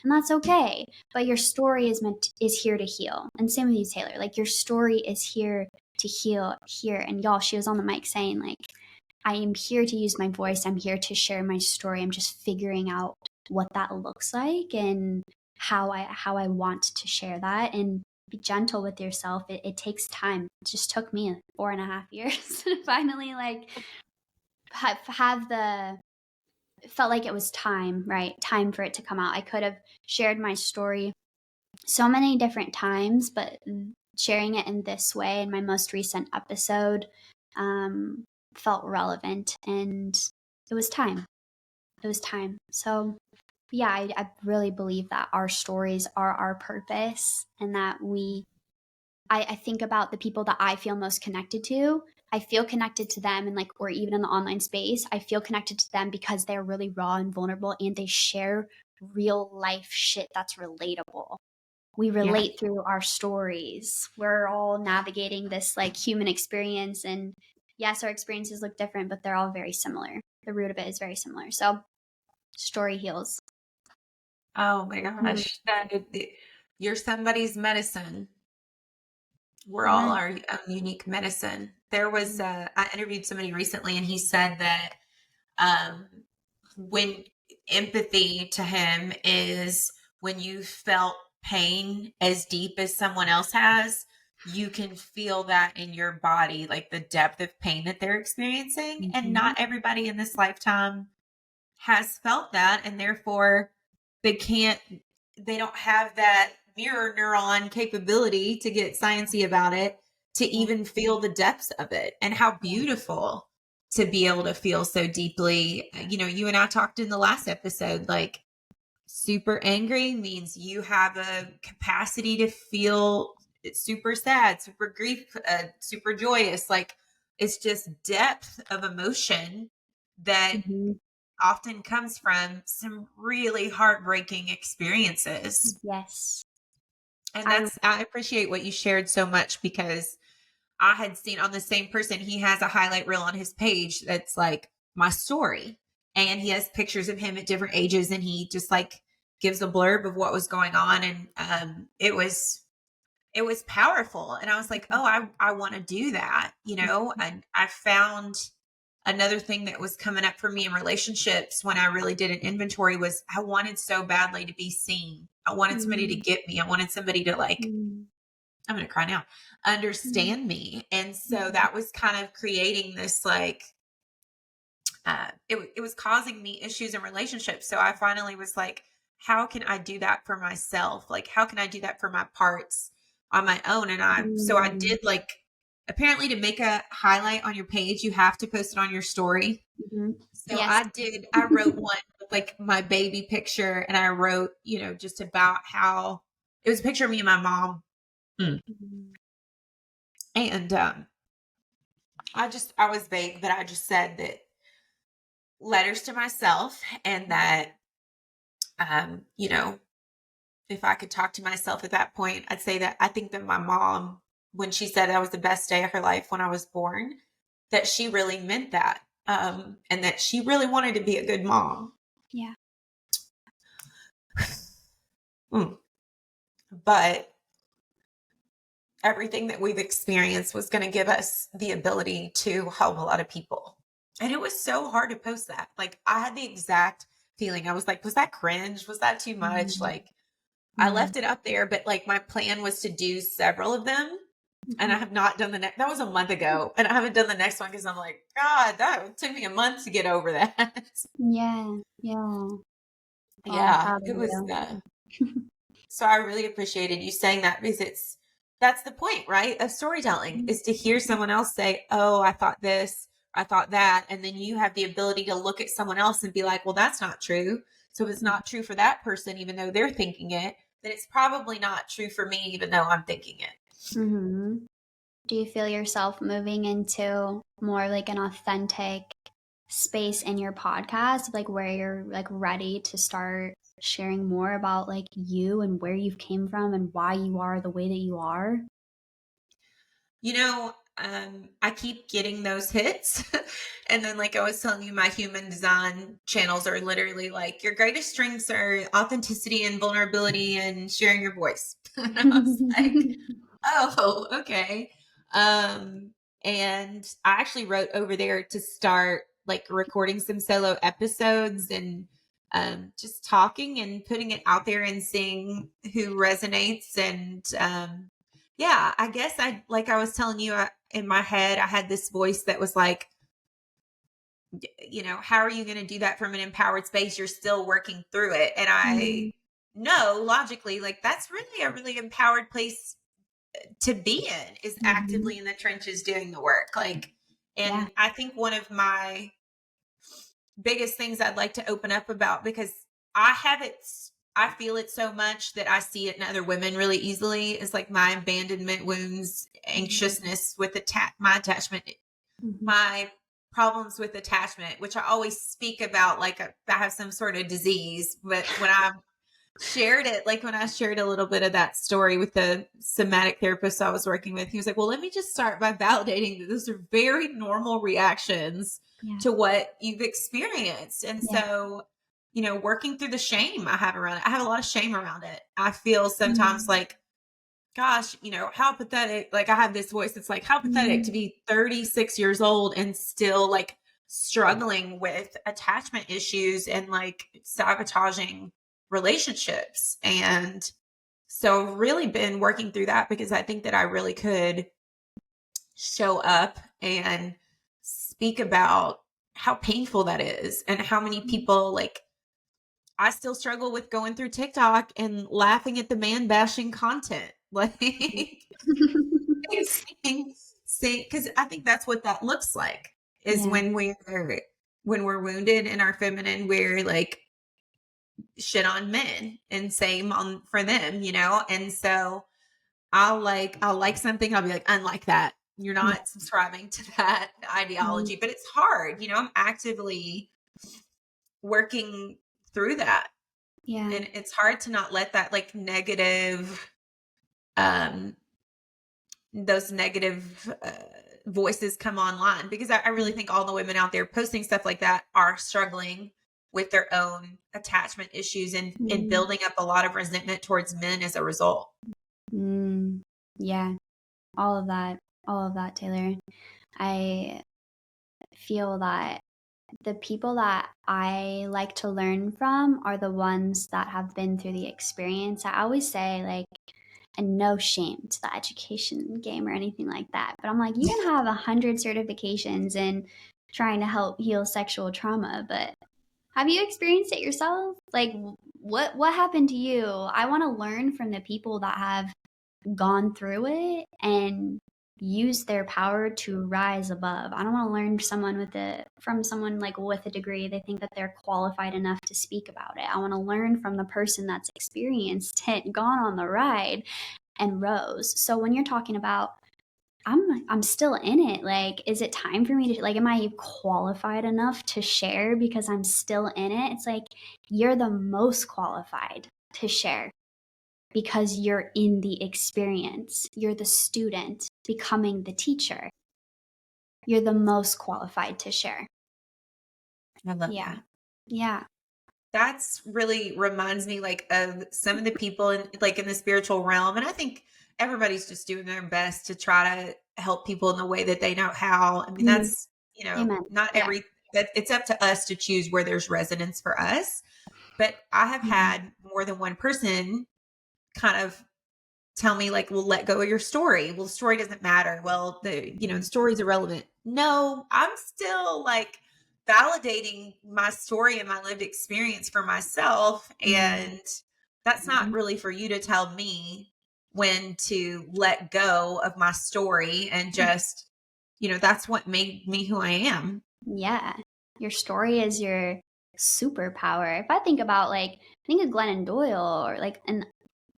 And that's okay. But your story is here to heal. And same with you, Taylor. Like, your story is here to heal here. And y'all, she was on the mic saying like, I am here to use my voice. I'm here to share my story. I'm just figuring out what that looks like and how I want to share that, and be gentle with yourself. It takes time. It just took me 4.5 years to finally like it felt like it was time, right? Time for it to come out. I could have shared my story so many different times, but sharing it in this way in my most recent episode felt relevant, and it was time. It was time. So yeah, I really believe that our stories are our purpose, and that I think about the people that I feel most connected to. I feel connected to them, and like, or even in the online space, I feel connected to them because they're really raw and vulnerable, and they share real life shit that's relatable. We relate through our stories. We're all navigating this like human experience, and yes, our experiences look different, but they're all very similar. The root of it is very similar. So story heals. Oh my gosh. You're somebody's medicine. We're all our own unique medicine. There was, I interviewed somebody recently and he said that when empathy to him is when you felt pain as deep as someone else has, you can feel that in your body, like the depth of pain that they're experiencing. And not everybody in this lifetime has felt that. And therefore, they don't have that mirror neuron capability, to get sciencey about it, to even feel the depths of it. And how beautiful to be able to feel so deeply. You and I talked in the last episode, like, super angry means you have a capacity to feel super sad, super grief, super joyous. Like, it's just depth of emotion that often comes from some really heartbreaking experiences. Yes. And I appreciate what you shared so much, because I had seen on the same person, he has a highlight reel on his page that's like my story. And he has pictures of him at different ages, and he just like gives a blurb of what was going on. And it was powerful. And I was like, oh, I want to do that, And I found another thing that was coming up for me in relationships when I really did an inventory was I wanted so badly to be seen. I wanted somebody to get me. I wanted somebody to like, I'm going to cry now, understand me. And so that was kind of creating this like, it was causing me issues in relationships. So I finally was like, how can I do that for myself? Like, how can I do that for my parts on my own? And I did like, apparently to make a highlight on your page, you have to post it on your story. So yes. I wrote one with like my baby picture, and I wrote, just about how it was a picture of me and my mom. And I was vague, but I just said that letters to myself, and that, you know, if I could talk to myself at that point, I'd say that I think that my mom, when she said that was the best day of her life when I was born, that she really meant that. And that she really wanted to be a good mom. Yeah. But everything that we've experienced was going to give us the ability to help a lot of people. And it was so hard to post that. Like, I had the exact feeling. I was like, was that cringe? Was that too much? Mhm. Like, I left it up there, but like my plan was to do several of them. And I have not done the next. That was a month ago, and I haven't done the next one because I'm like, God, that took me a month to get over that. Yeah. Yeah. Oh, I'm Yeah, proud of it was. you. So I really appreciated you saying that, because that's the point, right? Of storytelling, is to hear someone else say, "Oh, I thought this, I thought that," and then you have the ability to look at someone else and be like, "Well, that's not true." So if it's not true for that person, even though they're thinking it, then it's probably not true for me, even though I'm thinking it. Mm-hmm. Do you feel yourself moving into more like an authentic space in your podcast, like where you're like ready to start sharing more about like you and where you've came from and why you are the way that you are? You know, I keep getting those hits. And then, like I was telling you, my human design channels are literally like, your greatest strengths are authenticity and vulnerability and sharing your voice. And I was like, oh, okay. Um, and I actually wrote over there to start like recording some solo episodes, and just talking and putting it out there and seeing who resonates. And yeah, I guess like I was telling you, in my head, I had this voice that was like, how are you going to do that from an empowered space? You're still working through it. And I Mhm. know logically, like, that's really a really empowered place to be in, is Mhm. actively in the trenches doing the work. Like, Yeah. and I think one of my biggest things I'd like to open up about, because I have it, I feel it so much that I see it in other women really easily, is like my abandonment wounds, anxiousness with my attachment, Mhm. my problems with attachment, which I always speak about like I have some sort of disease. But when I shared it, like when I shared a little bit of that story with the somatic therapist I was working with, he was like, well, let me just start by validating that those are very normal reactions Yeah. to what you've experienced. And Yeah. so, working through the shame I have around it, I have a lot of shame around it. I feel sometimes Mhm. like, gosh, how pathetic. Like, I have this voice that's like, how pathetic to Mhm. be 36 years old and still like struggling with attachment issues and like sabotaging relationships. And so I've really been working through that, because I think that I really could show up and speak about how painful that is, and how many people, like, I still struggle with going through TikTok and laughing at the man bashing content. Like, seeing, because I think that's what that looks like, is Yeah. when we're wounded in our feminine, we're like shit on men, and same on for them, and so I'll like something, I'll be like, unlike that, you're Yeah. not subscribing to that Mhm. ideology. But it's hard, I'm actively working through that. Yeah. And it's hard to not let that, like, negative, um those negative voices come online, because I really think all the women out there posting stuff like that are struggling with their own attachment issues, and Mhm. building up a lot of resentment towards men as a result. Mm. Yeah. All of that. All of that, Taylor. I feel that the people that I like to learn from are the ones that have been through the experience. I always say, like, and no shame to the education game or anything like that, but I'm like, you can have 100 certifications in trying to help heal sexual trauma, but have you experienced it yourself? Like, what happened to you? I want to learn from the people that have gone through it and use their power to rise above. I don't want to learn from someone like with a degree. They think that they're qualified enough to speak about it. I want to learn from the person that's experienced it, gone on the ride, and rose. So when you're talking about I'm still in it. Like, is it time for me to, like, am I qualified enough to share because I'm still in it? It's like, you're the most qualified to share because you're in the experience. You're the student becoming the teacher. You're the most qualified to share. I love Yeah. that. Yeah. That's really reminds me like of some of the people in like in the spiritual realm. And I think everybody's just doing their best to try to help people in the way that they know how. I mean, Mhm. that's, you know, Amen. not Yeah. every that it's up to us to choose where there's resonance for us. But I have Mhm. had more than one person kind of tell me like, well, let go of your story. Well, the story doesn't matter. Well, the story's irrelevant. No, I'm still like validating my story and my lived experience for myself. Mhm. And that's not really for you to tell me when to let go of my story and just, that's what made me who I am. Yeah. Your story is your superpower. If I think about, like, think of Glennon Doyle or like an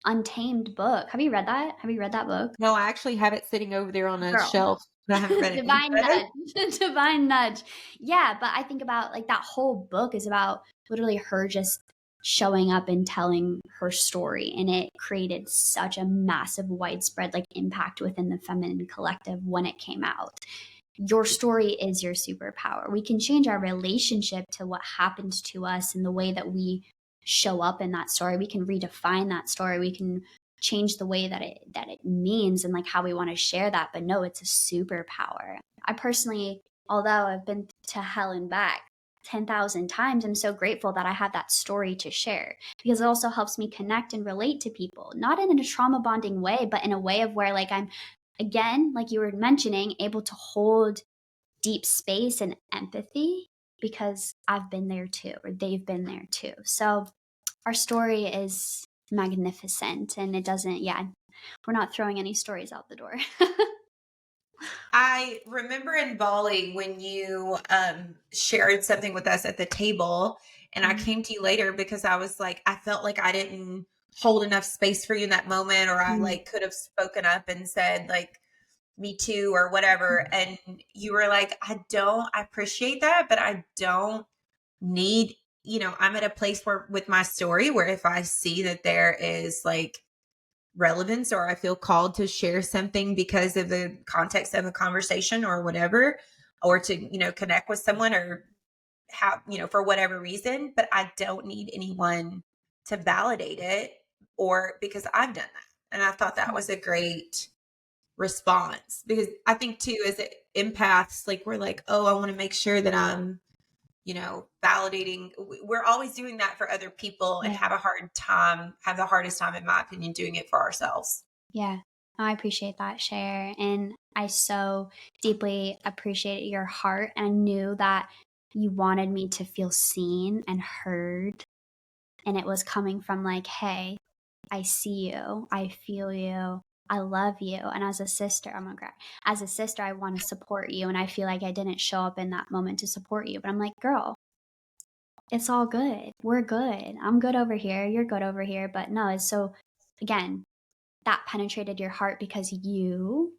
Untamed book. Have you read that? Have you read that book? No, I actually have it sitting over there on a Girl. shelf, but I haven't read it. Have you Divine read it? nudge. Divine nudge. Yeah, but I think about, like, that whole book is about literally her just showing up and telling her story, and it created such a massive widespread like impact within the feminine collective when it came out. Your story is your superpower. We can change our relationship to what happened to us and the way that we show up in that story. We can redefine that story. We can change the way that it means and like how we want to share that. But no, it's a superpower. I personally, although I've been to hell and back 10,000 times, I'm so grateful that I have that story to share because it also helps me connect and relate to people, not in a trauma bonding way, but in a way of where, like, I'm, again, like you were mentioning, able to hold deep space and empathy because I've been there too, or they've been there too. So our story is magnificent, and it doesn't, yeah, we're not throwing any stories out the door. I remember in Bali when you shared something with us at the table, and I Mhm. came to you later because I was like, I felt like I didn't hold enough space for you in that moment, or I Mhm. like could have spoken up and said, like, me too, or whatever. And you were like, I appreciate that, but I don't need, I'm at a place where with my story where if I see that there is like relevance or I feel called to share something because of the context of a conversation or whatever, or to, connect with someone or have, for whatever reason, but I don't need anyone to validate it or because I've done that. And I thought that was a great response because I think too, as it empaths, like we're like, oh, I want to make sure that I'm validating. We're always doing that for other people and Yeah. have the hardest time, in my opinion, doing it for ourselves. Yeah. Oh, I appreciate that share. And I so deeply appreciate your heart. And I knew that you wanted me to feel seen and heard. And it was coming from, like, hey, I see you. I feel you. I love you. And as a sister, I'm gonna cry. As a sister, I want to support you. And I feel like I didn't show up in that moment to support you. But I'm like, girl, it's all good. We're good. I'm good over here. You're good over here. But no, it's so, again, that penetrated your heart because you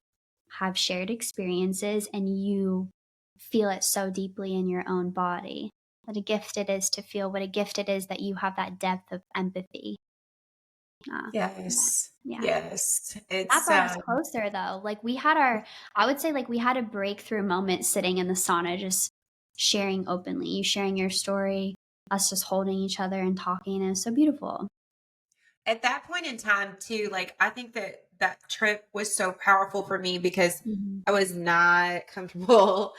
have shared experiences and you feel it so deeply in your own body. What a gift it is to feel, what a gift it is that you have that depth of empathy. Yeah. Yes. Yeah. Yes. That It's brought us closer though. Like, we had our, I would say, like, we had a breakthrough moment sitting in the sauna, just sharing openly, you sharing your story, us just holding each other and talking. And it was so beautiful. at that point in time too, like I think that that trip was so powerful for me because Mhm. I was not comfortable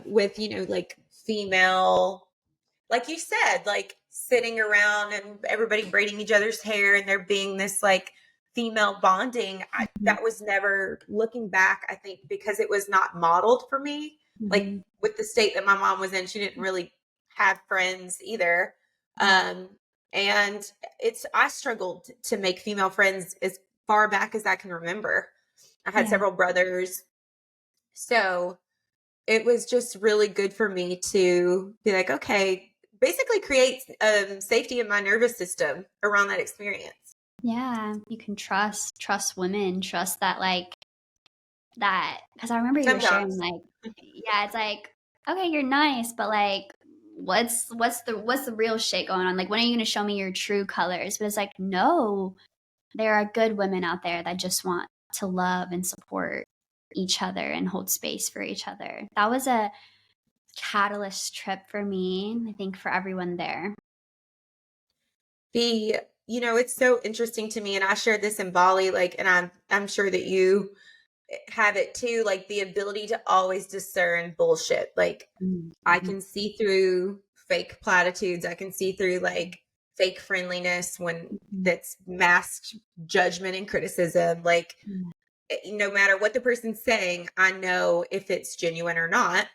with, like female, like you said, like sitting around and everybody braiding each other's hair and there being this like female bonding. Mhm. That was never looking back, I think, because it was not modeled for me. Like Mhm. with the state that my mom was in, she didn't really have friends either. Yeah. Um, and I struggled to make female friends as far back as I can remember. I had Yeah. several brothers. So it was just really good for me to be like, okay, basically create safety in my nervous system around that experience. Yeah, you can trust women, trust that, like, that, because I remember you were sharing, Sometimes. like, yeah, it's like, okay, you're nice, but like, what's the real shit going on? Like, when are you gonna show me your true colors? But it's like, no, there are good women out there that just want to love and support each other and hold space for each other. That was a catalyst trip for me, I think for everyone there. The it's so interesting to me, and I shared this in Bali, like, and I'm sure that you have it too, like the ability to always discern bullshit. Like, I Mhm. can see through fake platitudes. I can see through like fake friendliness when Mhm. that's masked judgment and criticism. Like, no matter what the person's saying, I know if it's genuine or not.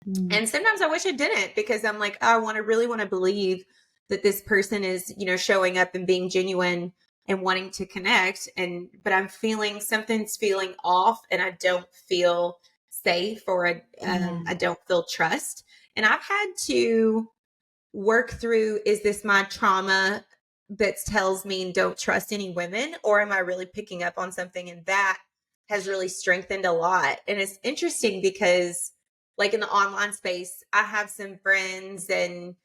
Mhm. And sometimes I wish it didn't, because I'm like, oh, I really want to believe that this person is, showing up and being genuine and wanting to connect. But I'm feeling something's feeling off, and I don't feel safe, or Yeah. I don't feel trust. And I've had to work through, is this my trauma that tells me don't trust any women, or am I really picking up on something? And that has really strengthened a lot. And it's interesting because, like, in the online space, I have some friends and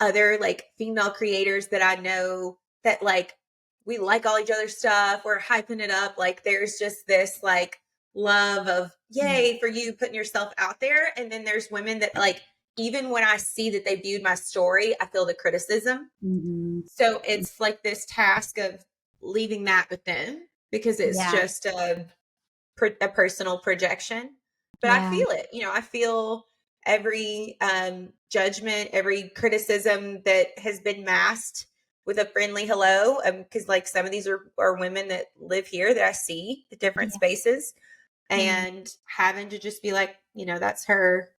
other like female creators that I know that, like, we like all each other's stuff, we're hyping it up, like there's just this like love of yay for you putting yourself out there. And then there's women that, like, even when I see that they viewed my story, I feel the criticism. Mhm. So it's like this task of leaving that with them, because it's Yeah. just a personal projection. But I Yeah. feel it. I feel every judgment, every criticism that has been masked with a friendly hello. Because, like, some of these are women that live here that I see at different Yeah. spaces, Mm. and having to just be like, that's her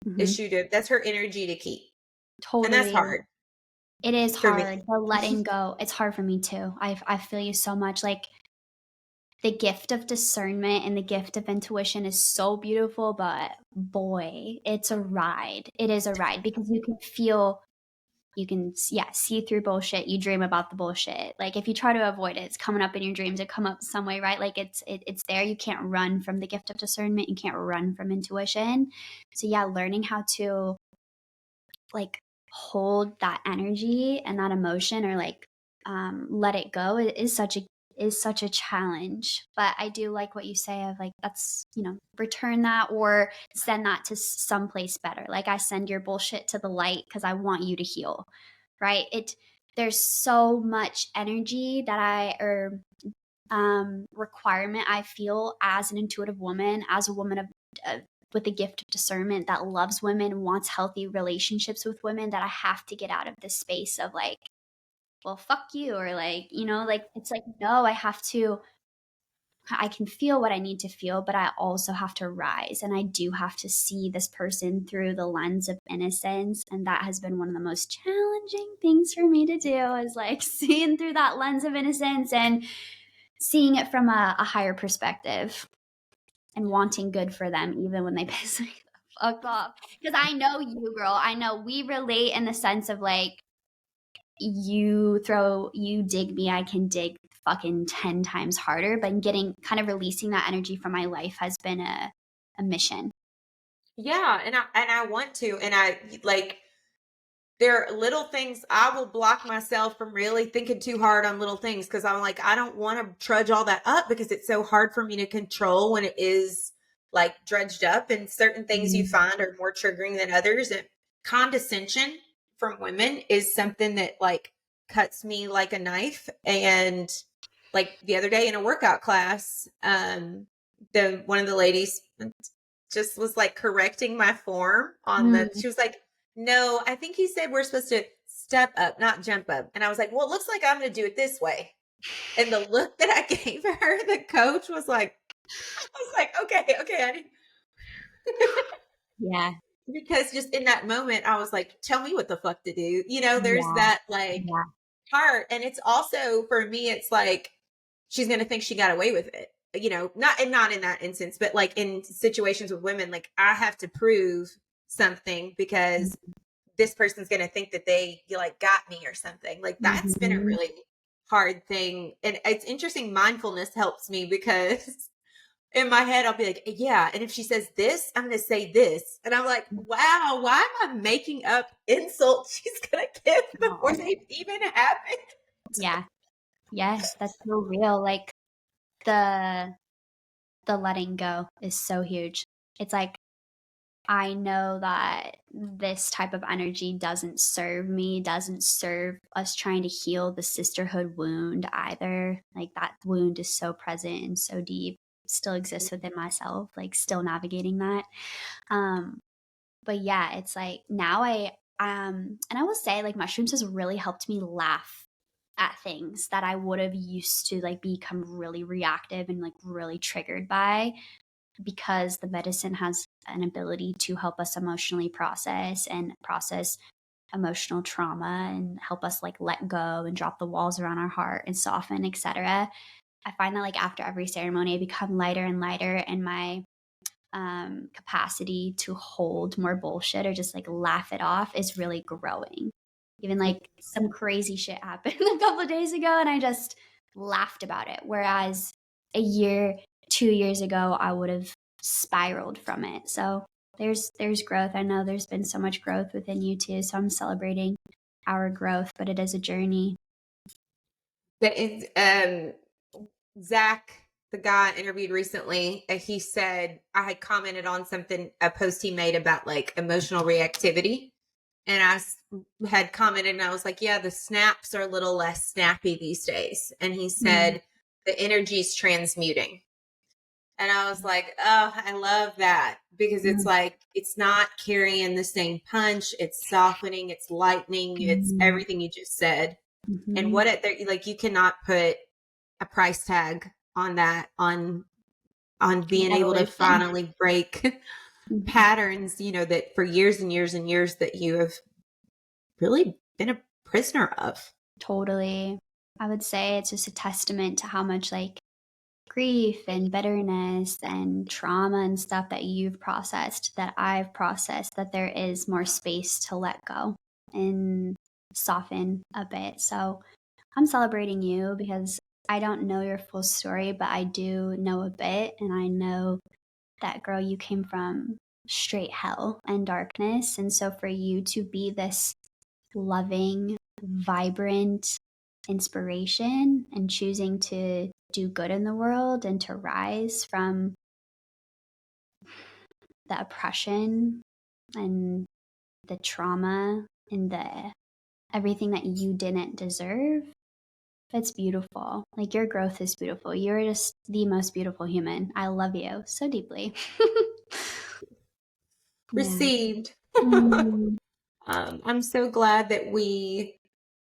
Mhm. issue that's her energy to keep. And that's Totally. hard It is for hard, me. the letting go. It's hard for me too. I feel you so much. Like, the gift of discernment and the gift of intuition is so beautiful, but boy, it's a ride. It is a ride because you can, yeah, see through bullshit. You dream about the bullshit. Like, if you try to avoid it, it's coming up in your dreams. It come up some way, right? Like, it's there. You can't run from the gift of discernment. You can't run from intuition. So yeah, learning how to, like, hold that energy and that emotion, or like, let it go, is such a challenge. But I do like what you say of like, that's, return that or send that to someplace better. Like, I send your bullshit to the light because I want you to heal, right? There's so much energy that requirement I feel as an intuitive woman, as a woman of uh, with the gift of discernment that loves women, wants healthy relationships with women, that I have to get out of this space of like, well, fuck you, or like, like, it's like, no, I can feel what I need to feel, but I also have to rise, and I do have to see this person through the lens of innocence. And that has been one of the most challenging things for me to do, is like seeing through that lens of innocence and seeing it from a higher perspective and wanting good for them even when they piss me the fuck off. Because I know you, girl. I know we relate in the sense of like, you dig me, I can dig fucking 10 times harder. But getting kind of releasing that energy from my life has been a mission. Yeah, and I want to, and I like, there are little things I will block myself from really thinking too hard on little things, because I'm like, I don't want to trudge all that up, because it's so hard for me to control when it is like dredged up. And certain things you Mm, find are more triggering than others. And condescension from women is something that, like, cuts me like a knife. And like the other day in a workout class, the one of the ladies just was like correcting my form on mm. she was like, no, I think he said we're supposed to step up, not jump up. And I was like, well, it looks like I'm going to do it this way. And the look that I gave her, the coach was like, I was like, okay, okay. Yeah, Because just in that moment, I was like, tell me what the fuck to do. There's yeah, that like yeah. heart. And it's also, for me, it's like, she's going to think she got away with it. Not in that instance, but like in situations with women, like, I have to prove something, because this person's going to think that they, like, got me or something. Like, that's been a Mhm. really hard thing. And it's interesting. Mindfulness helps me, because in my head, I'll be like, yeah. And if she says this, I'm going to say this. And I'm like, wow, why am I making up insults she's going to give before Oh, they've even happened? yeah. Yes, that's so real. Like the letting go is so huge. It's like I know that this type of energy doesn't serve me, doesn't serve us trying to heal the sisterhood wound either. Like that wound is so present and so deep, still exists within myself, like still navigating that. Um, but yeah, it's like now and I will say like mushrooms has really helped me laugh at things that I would have used to like become really reactive and like really triggered by, because the medicine has an ability to help us emotionally process emotional trauma and help us like let go and drop the walls around our heart and soften, etc. I find that like after every ceremony I become lighter and lighter, and my capacity to hold more bullshit or just like laugh it off is really growing. Even like some crazy shit happened a couple of days ago and I just laughed about it. Whereas a year, 2 years ago, I would have spiraled from it. So there's growth. I know there's been so much growth within you too. So I'm celebrating our growth, but it is a journey. That is, Zach, the guy I interviewed recently, he said I had commented on something, a post he made about like emotional reactivity. And had commented and I was like, yeah, the snaps are a little less snappy these days. And he said, the energy's transmuting. And I was like, oh, I love that, because it's like, it's not carrying the same punch. It's softening, it's lightening, it's everything you just said. And what it, like, you cannot put a price tag on that, on being able to finally break patterns, you know, that for years and years and years that you have really been a prisoner of. Totally. I would say it's just a testament to how much like grief and bitterness and trauma and stuff that you've processed, that I've processed, that there is more space to let go and soften a bit. So I'm celebrating you because I don't know your full story, but I do know a bit. And I know that, girl, you came from straight hell and darkness. And so for you to be this loving, vibrant inspiration and choosing to do good in the world and to rise from the oppression and the trauma and the everything that you didn't deserve, it's beautiful. Like your growth is beautiful. You're just the most beautiful human. I love you so deeply. Received. Mm. I'm so glad that we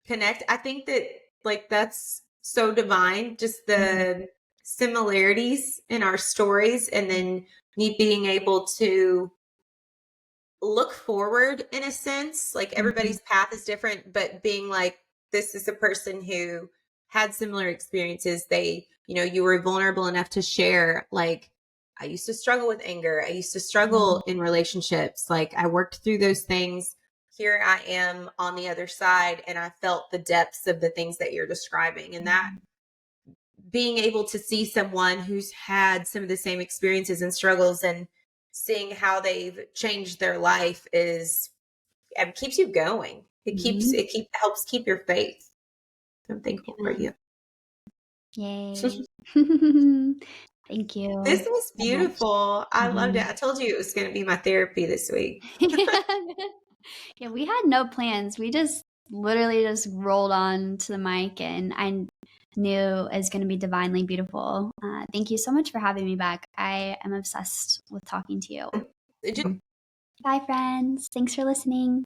connect. I think that like that's so divine, just the similarities in our stories, and then me being able to look forward in a sense. Like everybody's path is different, but being like, this is a person who had similar experiences. They, you know, you were vulnerable enough to share, like, I used to struggle with anger. I used to struggle in relationships. Like I worked through those things. Here I am on the other side, and I felt the depths of the things that you're describing. And that being able to see someone who's had some of the same experiences and struggles and seeing how they've changed their life is, it keeps you going. It helps keep your faith. I'm thankful for you. Yay. Thank you. This was so much. beautiful. I loved it. I told you it was going to be my therapy this week. Yeah, we had no plans. We just literally just rolled on to the mic, and I knew it was going to be divinely beautiful. Thank you so much for having me back. I am obsessed with talking to you. It just Bye, friends. Thanks for listening.